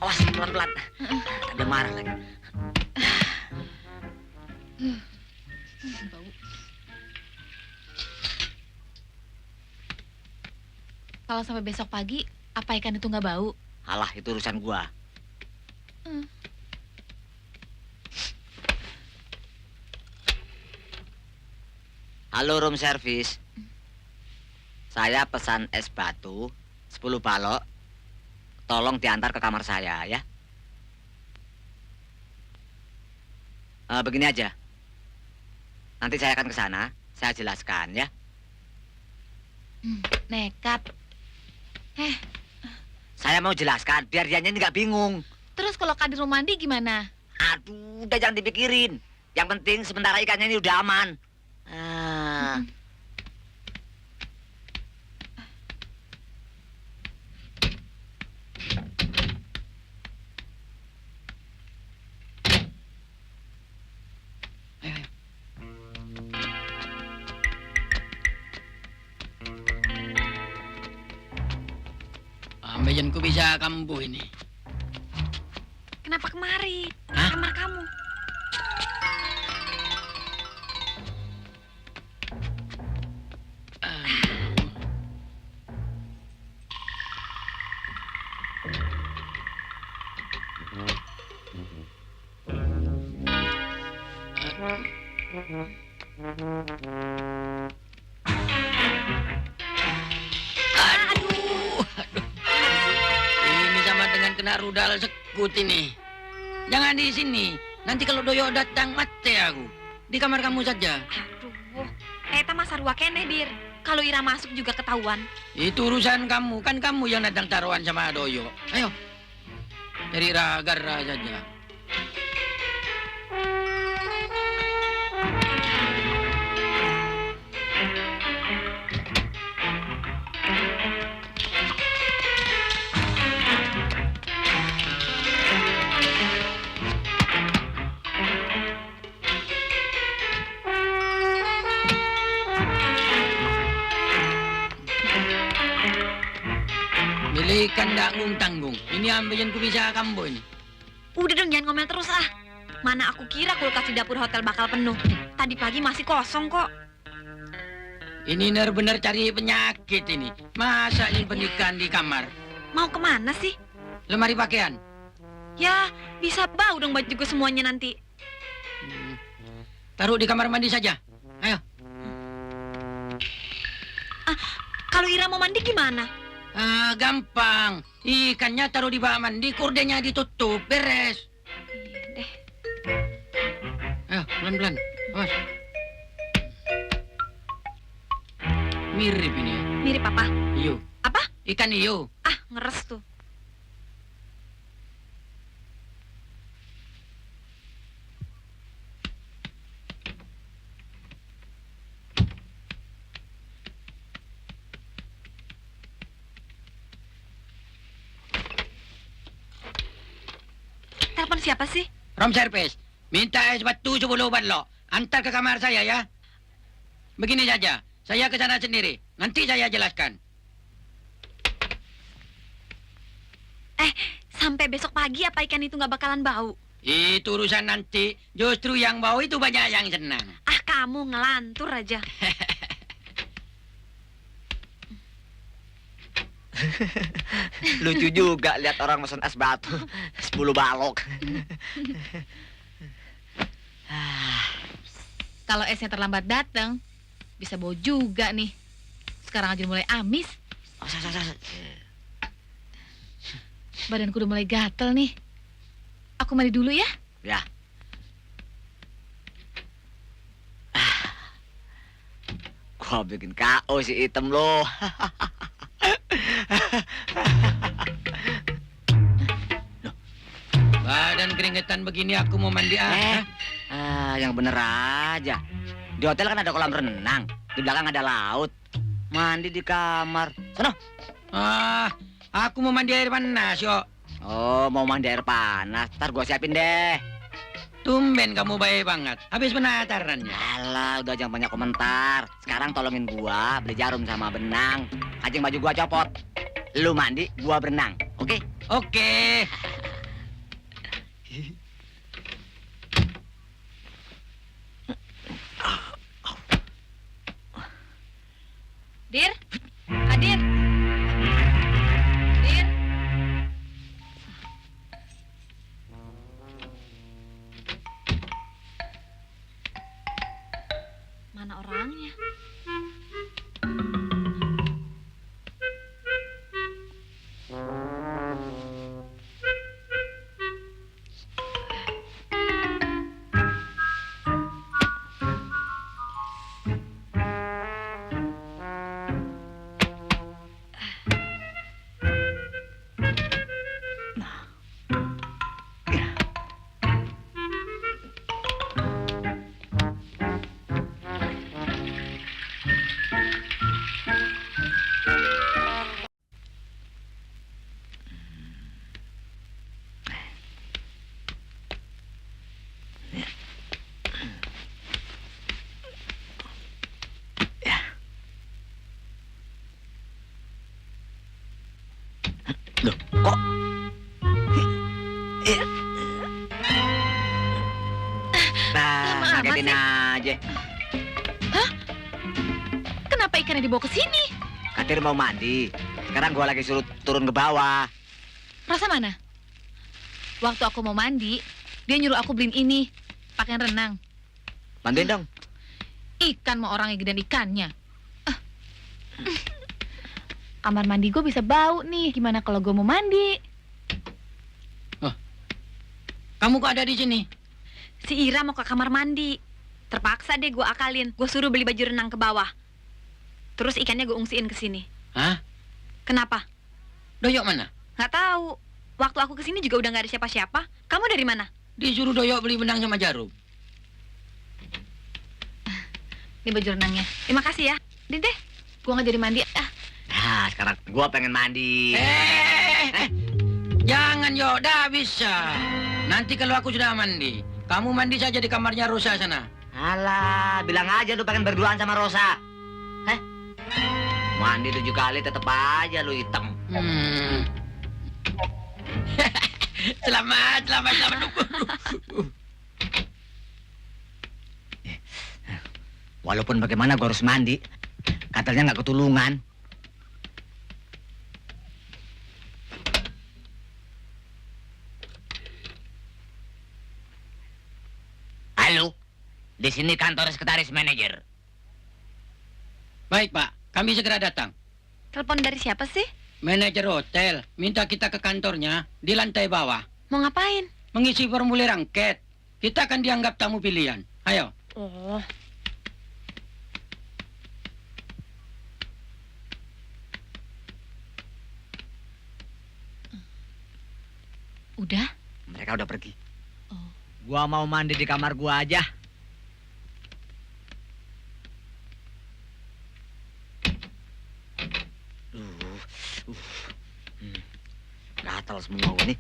Awas, pelan-pelan. Ada marah lagi. Bau. Kalau sampai besok pagi, apa ikan itu nggak bau? Alah, itu urusan gua. Halo, room service. Saya pesan es batu, 10 balok. Tolong diantar ke kamar saya, ya. Begini aja. Nanti saya akan ke sana, saya jelaskan, ya. Nekat. Saya mau jelaskan, biar dianya ini nggak bingung. Terus kalau Kadir mau mandi gimana? Aduh, udah jangan dipikirin. Yang penting sementara ikannya ini udah aman. Ambeien ku bisa kambuh ini. Kenapa kemari? Hah? Kamar kamu. Ini sama dengan kena rudal sekut ini. Jangan di sini. Nanti kalau Doyo datang mati aku. Di kamar kamu saja. Aduh, eta mah sarua keneh, Bir. Kalau Ira masuk juga ketahuan. Itu urusan kamu, kan kamu yang datang taruhan sama Doyo. Ayo, cari Ragara saja. Belikan tanggung. Ini ambilin ku bisa kambo ini. Udah dong, jangan ngomel terus ah. Mana aku kira kulkas di dapur hotel bakal penuh. Tadi pagi masih kosong kok. Ini benar-benar cari penyakit ini. Masa ini pernikahan di kamar? Mau kemana sih? Lemari pakaian? Ya, bisa bau dong bajuku semuanya nanti. Taruh di kamar mandi saja. Ayo. Kalau Ira mau mandi gimana? Gampang. Ikannya taruh di bak mandi, kordenya ditutup. Beres. Deh. Ayo, pelan-pelan. Awas. Mirip ini ya. Mirip apa? Iyo. Apa? Ikan iyo. Ah, ngeres tuh. Telepon siapa sih? Room service. Minta es batu 10 balok. Antar ke kamar saya ya. Begini saja. Saya ke sana sendiri. Nanti saya jelaskan. Sampai besok pagi apa ikan itu nggak bakalan bau? Itu urusan nanti. Justru yang bau itu banyak yang senang. Ah, kamu ngelantur aja. Lucu juga lihat orang mesen es batu 10 balok. Kalau esnya terlambat datang, bisa bau juga nih. Sekarang aja mulai amis. Badanku udah mulai gatel nih. Aku mandi dulu ya. Ya. Gua bikin KO si Item lo. Badan keringetan begini aku mau mandi Yang bener aja. Di hotel kan ada kolam renang. Di belakang ada laut. Mandi di kamar. Sono. Aku mau mandi air panas, yuk. Oh, mau mandi air panas. Ntar gua siapin deh. Tumben kamu baik banget. Habis penatarannya. Alah, udah jangan banyak komentar. Sekarang tolongin gua beli jarum sama benang. Kancing baju gua copot. Lu mandi, gua berenang. Oke? Oke. Dir? Hadir? Dir? Mana orangnya? Loh, kok? Lama amat Ngagetin sih. aja. Kenapa ikannya dibawa ke sini? Katir mau mandi. Sekarang gua lagi suruh turun ke bawah. Rasa mana? Waktu aku mau mandi, dia nyuruh aku beliin ini, pakaian renang. Bantuin dong. Ikan mau orang yang gedean ikannya. Kamar mandi gue bisa bau nih. Gimana kalau gue mau mandi? Kamu kok ada di sini? Si Ira mau ke kamar mandi. Terpaksa deh gue akalin. Gue suruh beli baju renang ke bawah. Terus ikannya gue ungsiin ke sini. Hah? Kenapa? Doyok mana? Nggak tahu. Waktu aku ke sini juga udah nggak ada siapa-siapa. Kamu dari mana? Disuruh Doyok beli benang sama jarum. Ini baju renangnya. Terima kasih ya. Dede, Gua nggak jadi mandi. Nah, sekarang gua pengen mandi. Jangan, Yo. Dah bisa. Nanti kalau aku sudah mandi, kamu mandi saja di kamarnya Rosa sana. Alah, bilang aja lu pengen berduaan sama Rosa. Mandi 7 kali tetep aja lu hitam. Selamat. Walaupun bagaimana gua harus mandi. Katanya nggak ketulungan. Halo, di sini kantor sekretaris manajer. Baik, Pak. Kami segera datang. telepon dari siapa sih? Manajer hotel minta kita ke kantornya di lantai bawah. Mau ngapain? Mengisi formulir angket. Kita akan dianggap tamu pilihan. Ayo. Oh. Udah? Mereka udah pergi. Oh. Gua mau mandi di kamar gua aja. Gatal semua gua nih.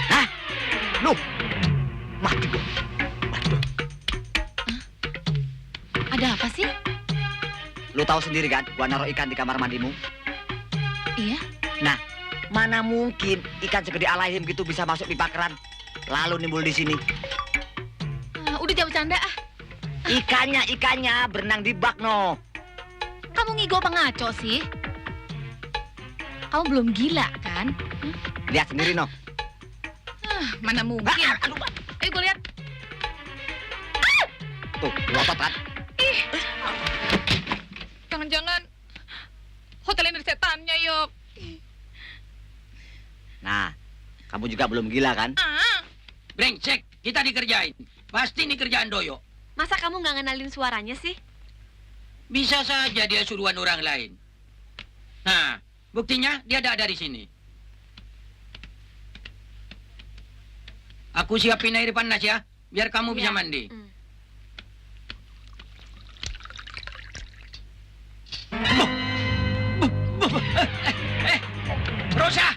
Hah? Loh? Mati gua. Waduh. Ada apa sih? Lu tahu sendiri kan, gua naruh ikan di kamar mandimu. Iya? Nah, mana mungkin ikan segede alaihim gitu bisa masuk pipa keran, lalu nimbul di sini. Udah jangan bercanda ah. Ikannya berenang di bak, no. Kamu ngigo apa ngaco sih? Kamu belum gila kan? Lihat sendiri, no. Mana mungkin? Aduh, Ayo gue lihat. tuh, ngotot kan? Jangan-jangan hotel ini ada setannya, Yok. Nah, kamu juga belum gila kan? Brengsek, kita dikerjain. Pasti ini kerjaan Doyo. Masa kamu nggak ngenalin suaranya sih? Bisa saja dia suruhan orang lain. Nah, buktinya dia ada di sini. Aku siapin air panas ya, biar kamu bisa Iya. mandi. Rosa,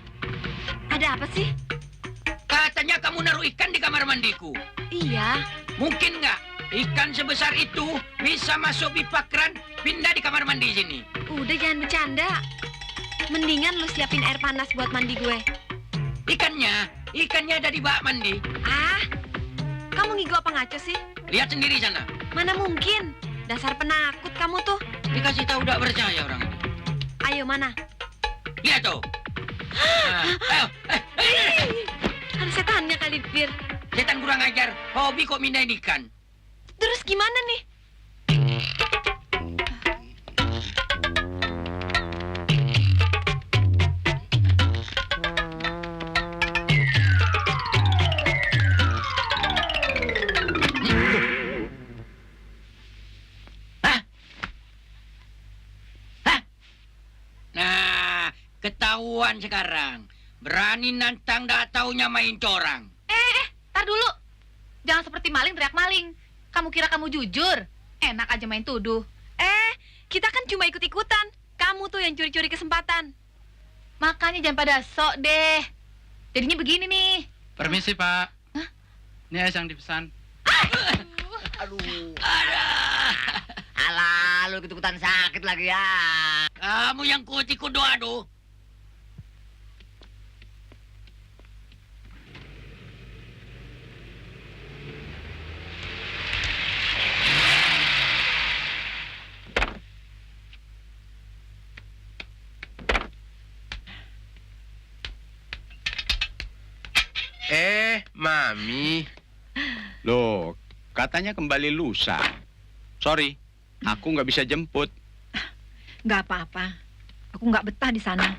Ada apa sih? katanya kamu naruh ikan di kamar mandiku. Iya. Mungkin nggak ikan sebesar itu bisa masuk pipa keran pindah di kamar mandi sini? Udah jangan bercanda. Mendingan lu siapin air panas buat mandi gue. Ikannya ada di bak mandi. Ah, kamu ngigo apa ngaco sih? Lihat sendiri sana. Mana mungkin? Dasar penakut kamu tuh. Dikasih tahu udah percaya orang ini. Ayo mana? Lihat tuh. Nah, ayo. Ada setannya kali, Bir. Setan kurang ajar. Hobi kok mindahin ikan. Terus gimana nih? Nah, ketahuan sekarang. Berani nantang dak taunya main corang. Tar dulu. Jangan seperti maling teriak maling. Kamu kira kamu jujur? Enak aja main tuduh. Kita kan cuma ikut-ikutan. Kamu tuh yang curi-curi kesempatan. Makanya jangan pada sok deh. Jadinya begini nih. Permisi, Pak. Hah? Ini es yang dipesan. Aduh. Alah, lu ikut-ikutan sakit lagi ya. Kamu yang kucing aduh. Mami. Loh, katanya kembali lusa. Sorry, aku nggak bisa jemput. Nggak apa-apa. Aku nggak betah di sana.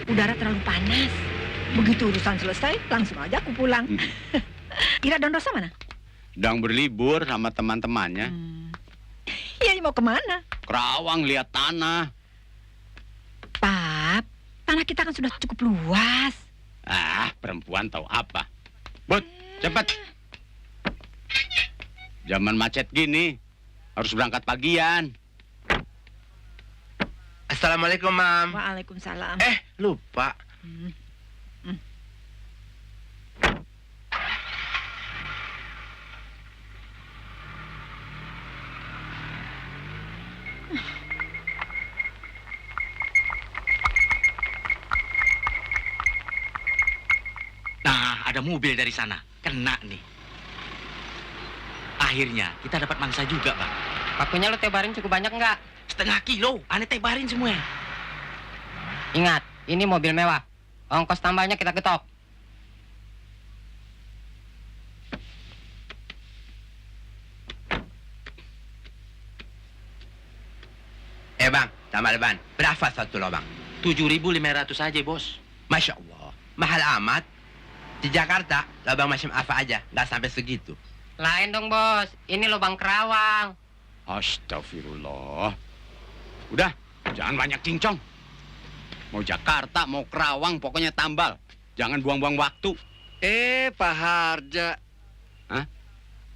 Udara terlalu panas. Begitu urusan selesai, langsung aja aku pulang. Ira dan Rosa mana? Sedang berlibur sama teman-temannya. Ya, mau kemana? Kerawang lihat tanah. Pap, tanah kita kan sudah cukup luas. Ah, perempuan tahu apa. Bud, cepat. Zaman macet gini, harus berangkat pagian. Assalamualaikum, Mam. Waalaikumsalam. Lupa. Nah, ada mobil dari sana. Kena nih. Akhirnya kita dapat mangsa juga, Pak. Pakunya lo tebarin cukup banyak nggak? Setengah kilo, aneh tebarin semua. Ingat, ini mobil mewah. Ongkos tambahnya kita getok. Bang, tambah ban. Berapa satu lubang? 7.500 aja, Bos. Masya Allah, mahal amat. Di Jakarta, lubang macam apa aja, nggak sampai segitu. Lain dong, Bos. Ini lubang Kerawang. Astagfirullah. Udah, jangan banyak cincong. Mau Jakarta, mau Kerawang, pokoknya tambal. Jangan buang-buang waktu. Pak Harja. Hah?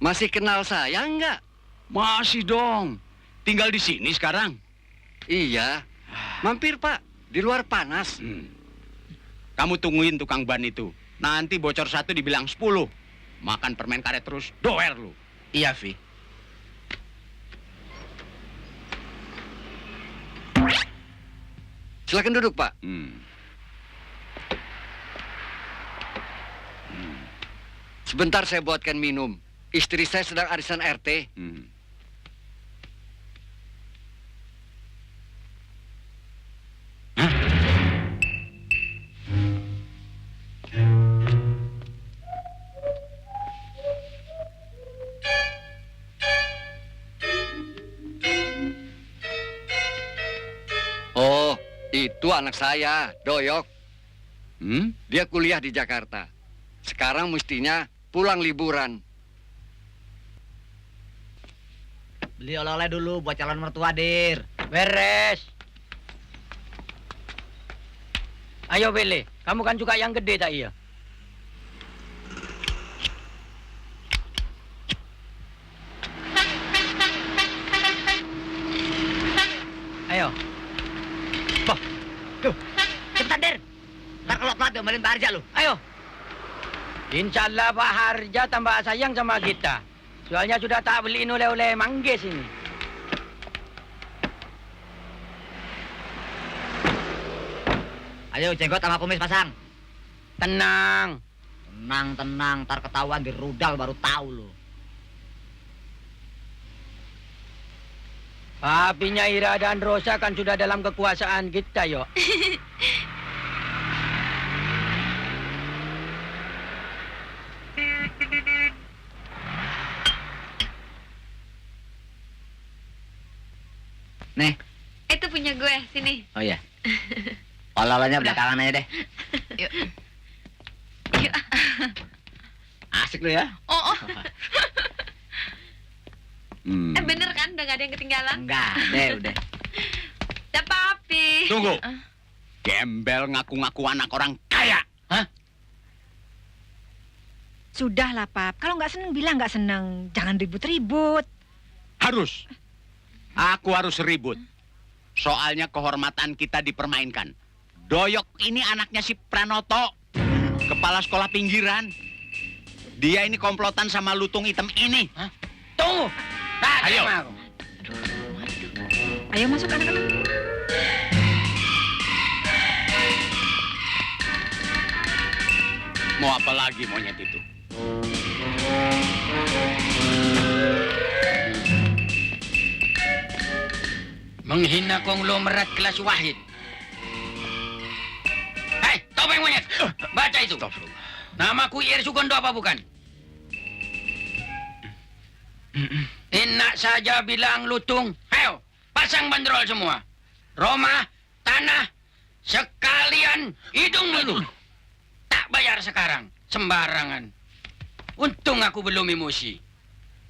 Masih kenal saya nggak? Masih dong. Tinggal di sini sekarang. Iya. Mampir, Pak. Di luar panas. Kamu tungguin tukang ban itu. Nanti bocor 1 dibilang 10. Makan permen karet terus, doer lu. Iya, Vi. Silakan duduk, Pak. Sebentar saya buatkan minum. Istri saya sedang arisan RT. Oh, itu anak saya, Doyok. Dia kuliah di Jakarta. Sekarang mestinya pulang liburan. Beli oleh-oleh dulu buat calon mertua, Dir. Beres. Ayo, Bele. Kamu kan juga yang gede, tak iya? Ayo. Cepetan, Dir. Ntar kalau telat diomelin Pak Harja lu. Ayo. Insya Allah Pak Harja tambah sayang sama kita. Soalnya sudah tak beliin oleh-oleh manggis ini. Ayo, jenggot sama kumis pasang. Tenang. Tenang, ntar ketahuan di rudal baru tahu lu. Papinya Ira dan Rosa kan sudah dalam kekuasaan kita, yo. Nih. Itu punya gue, sini. Oh iya. Oleh-olehnya belakangan aja deh. Yuk. Yuk. Asik lu ya. Oh. Bener kan? Udah gak ada yang ketinggalan? Enggak, deh udah. Ya, Papi. Tunggu. Gembel ngaku-ngaku anak orang kaya. Hah? Sudahlah, Pap. Kalau nggak seneng, bilang nggak seneng. Jangan ribut-ribut. Harus. Aku harus ribut. Soalnya kehormatan kita dipermainkan. Doyok ini anaknya si Pranoto. Kepala sekolah pinggiran. Dia ini komplotan sama lutung hitam ini. Hah? Tunggu. Nah, Ayo. Ayo masuk anak-anak. Mau apa lagi monyet itu? Menghina konglomerat kelas wahid. Hei, topeng monyet. Baca itu. Namaku Ir Sugondo apa bukan? Enak saja bilang lutung. Ayo, pasang bandrol semua. Roma, tanah, sekalian hidung dulu. Tak bayar sekarang, sembarangan. Untung aku belum emosi.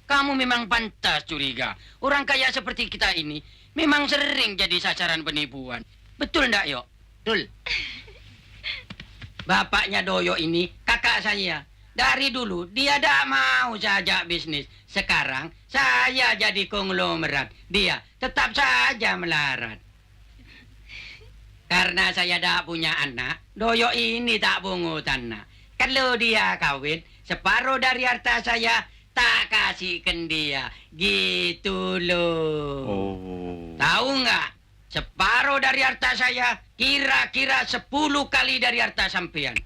kamu memang pantas curiga. Orang kaya seperti kita ini memang sering jadi sasaran penipuan. Betul ndak, Yok? Betul. Bapaknya Doyo ini kakak saya. Dari dulu dia tidak mau saja bisnis. Sekarang saya jadi konglomerat. Dia tetap saja melarat. Karena saya tidak punya anak, Doyo ini tak pungut anak. Kalau dia kawin, separuh dari harta saya tak kasihkan dia. Gitu loh. Oh. Tahu nggak? Separuh dari harta saya kira-kira 10 kali dari harta sampean.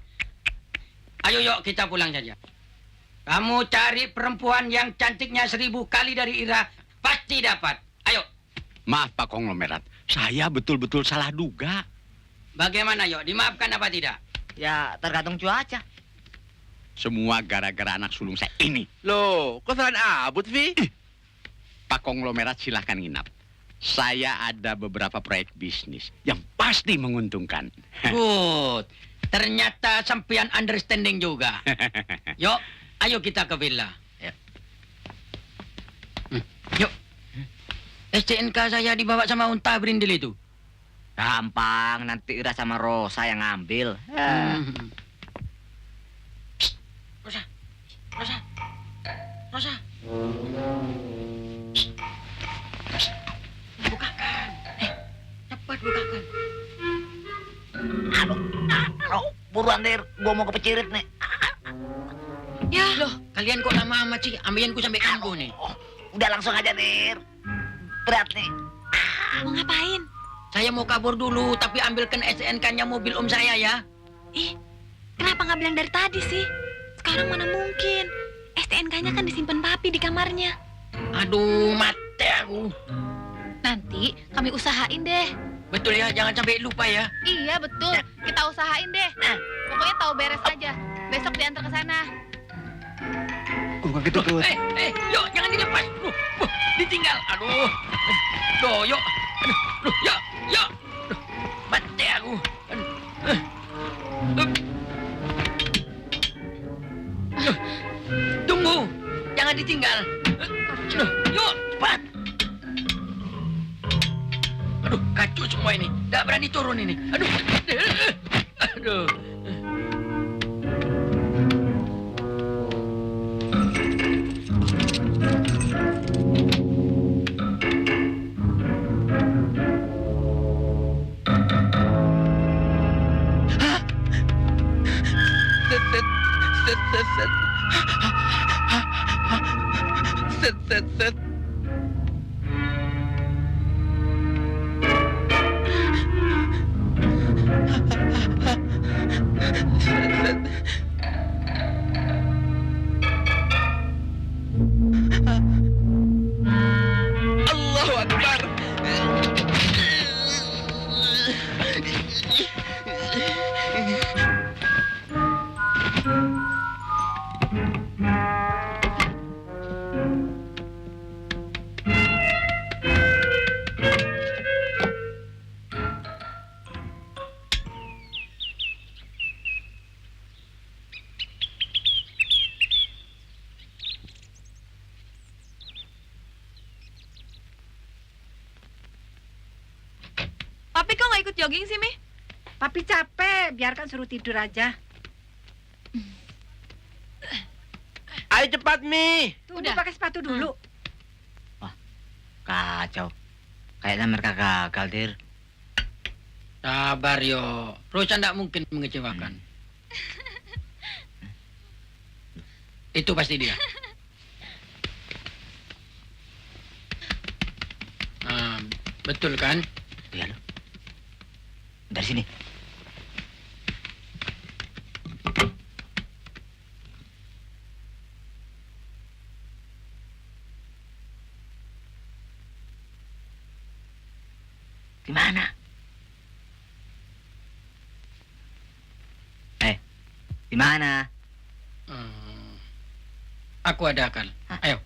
Ayo yuk kita pulang saja. Kamu cari perempuan yang cantiknya 1000 kali dari Ira, pasti dapat. Ayo. Maaf Pak Konglomerat, saya betul-betul salah duga. Bagaimana yuk? Dimaafkan apa tidak? Ya, tergantung cuaca. Semua gara-gara anak sulung saya ini. Loh, kok salah abut, Vi? Pak Konglomerat silahkan nginap. Saya ada beberapa proyek bisnis yang pasti menguntungkan. Good. Ternyata sampean understanding juga. Yuk, ayo kita ke villa. Yuk. STNK saya dibawa sama unta berindil itu. Gampang, nanti Ira sama Rosa yang ngambil. Rosa. Rosa. Rosa. Bukakan. Cepat bukakan. Aduh, buruan Der, gua mau kepecirit nih. Ya, loh, kalian kok lama amat sih? Ambilinku sampai kambuh nih. Udah langsung aja Der. Berat nih. Mau ngapain? Saya mau kabur dulu, tapi ambilkan STNK-nya mobil om saya ya. Ih, kenapa nggak bilang dari tadi sih? Sekarang mana mungkin? STNK-nya kan disimpan papi di kamarnya. Aduh, mati aku. Nanti kami usahain deh. Betul ya, jangan sampai lupa ya. Iya betul, kita usahain deh. Pokoknya tahu beres aja. Besok diantar ke sana. Bukan gitu, Bro. Yuk, jangan dilepas. Ditinggal. Aduh. Doyo. Aduh, yuk. Aduh, mati aku. Tunggu. Jangan ditinggal. Yuk, cepat. Aduh, kacau semua ini. Nggak berani turun ini. Aduh. Aduh. Set. Allahu Akbar. Papi kok nggak ikut jogging sih, Mi? Papi capek, biarkan suruh tidur aja. Ayo cepat, Mi. Tunggu Udah. pakai sepatu dulu. Kacau. Kayaknya mereka gagal, Der. Sabar yo. Rosa tidak mungkin mengecewakan. Itu pasti dia. Betul kan? Iya loh. Dari sini. Di mana? Di mana? Aku ada akal. Ayo.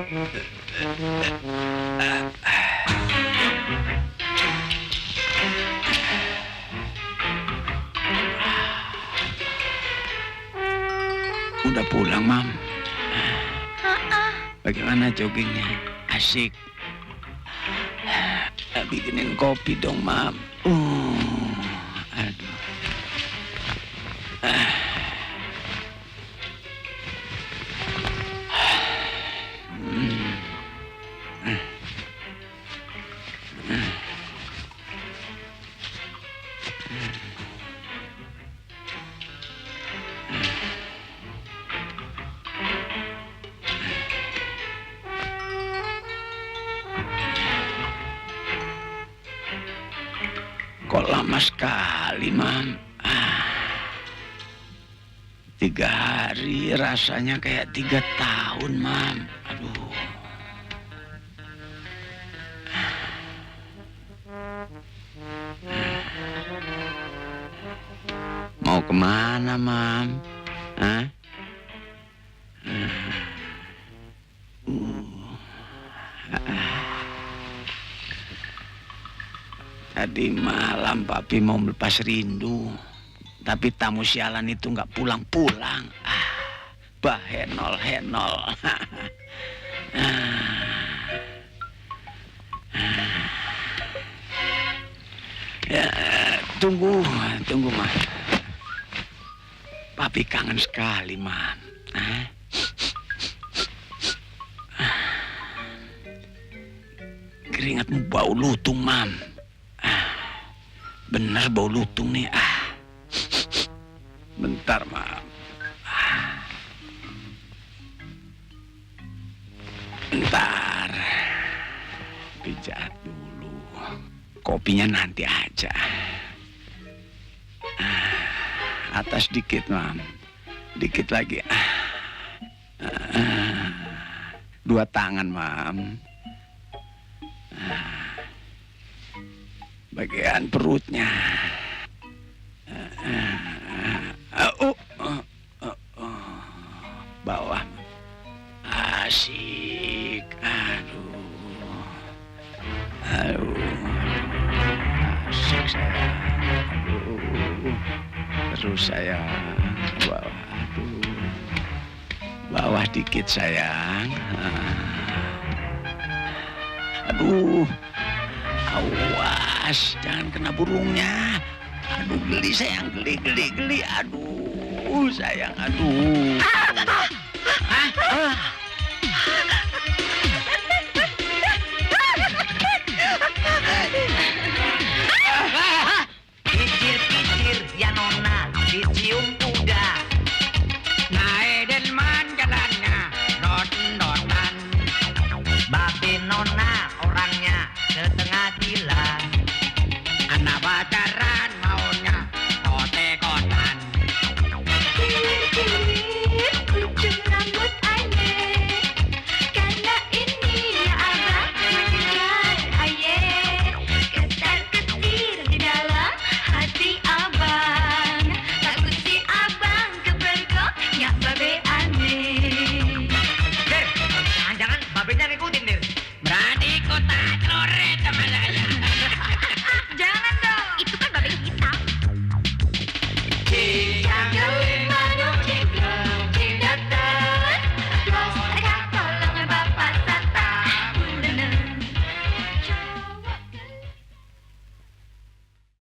Udah pulang, Mam. Bagaimana joggingnya? Asik. Bikinin kopi dong, Mam. Aduh. Kok lama sekali, Mam? 3 hari rasanya kayak 3 tahun, Mam. Aduh. Mau kemana, Mam? Hah? Tadi malam Papi mau melepas rindu, tapi tamu sialan itu nggak pulang-pulang. Henol. Ya, tunggu, Mam. Papi kangen sekali, Mam. Keringatmu bau lutung, Mam. Bener bau lutung nih. Bentar, Mam. Bentar. Pijat dulu. Kopinya nanti aja. Atas dikit, Mam. Dikit lagi. 2 tangan, Mam. Bagian perutnya. Bawah. Asik. Aduh. Asik, sayang. Aduh. Terus, sayang. Bawah. Aduh. Bawah dikit, sayang. Aduh. Awas, jangan kena burungnya. Aduh, geli, sayang. Geli. Aduh, sayang. Aduh. Kicir-kicir ya nona, dicium kuda. Naik delman jalannya, dot-dotan. Babe nona orangnya setengah gila.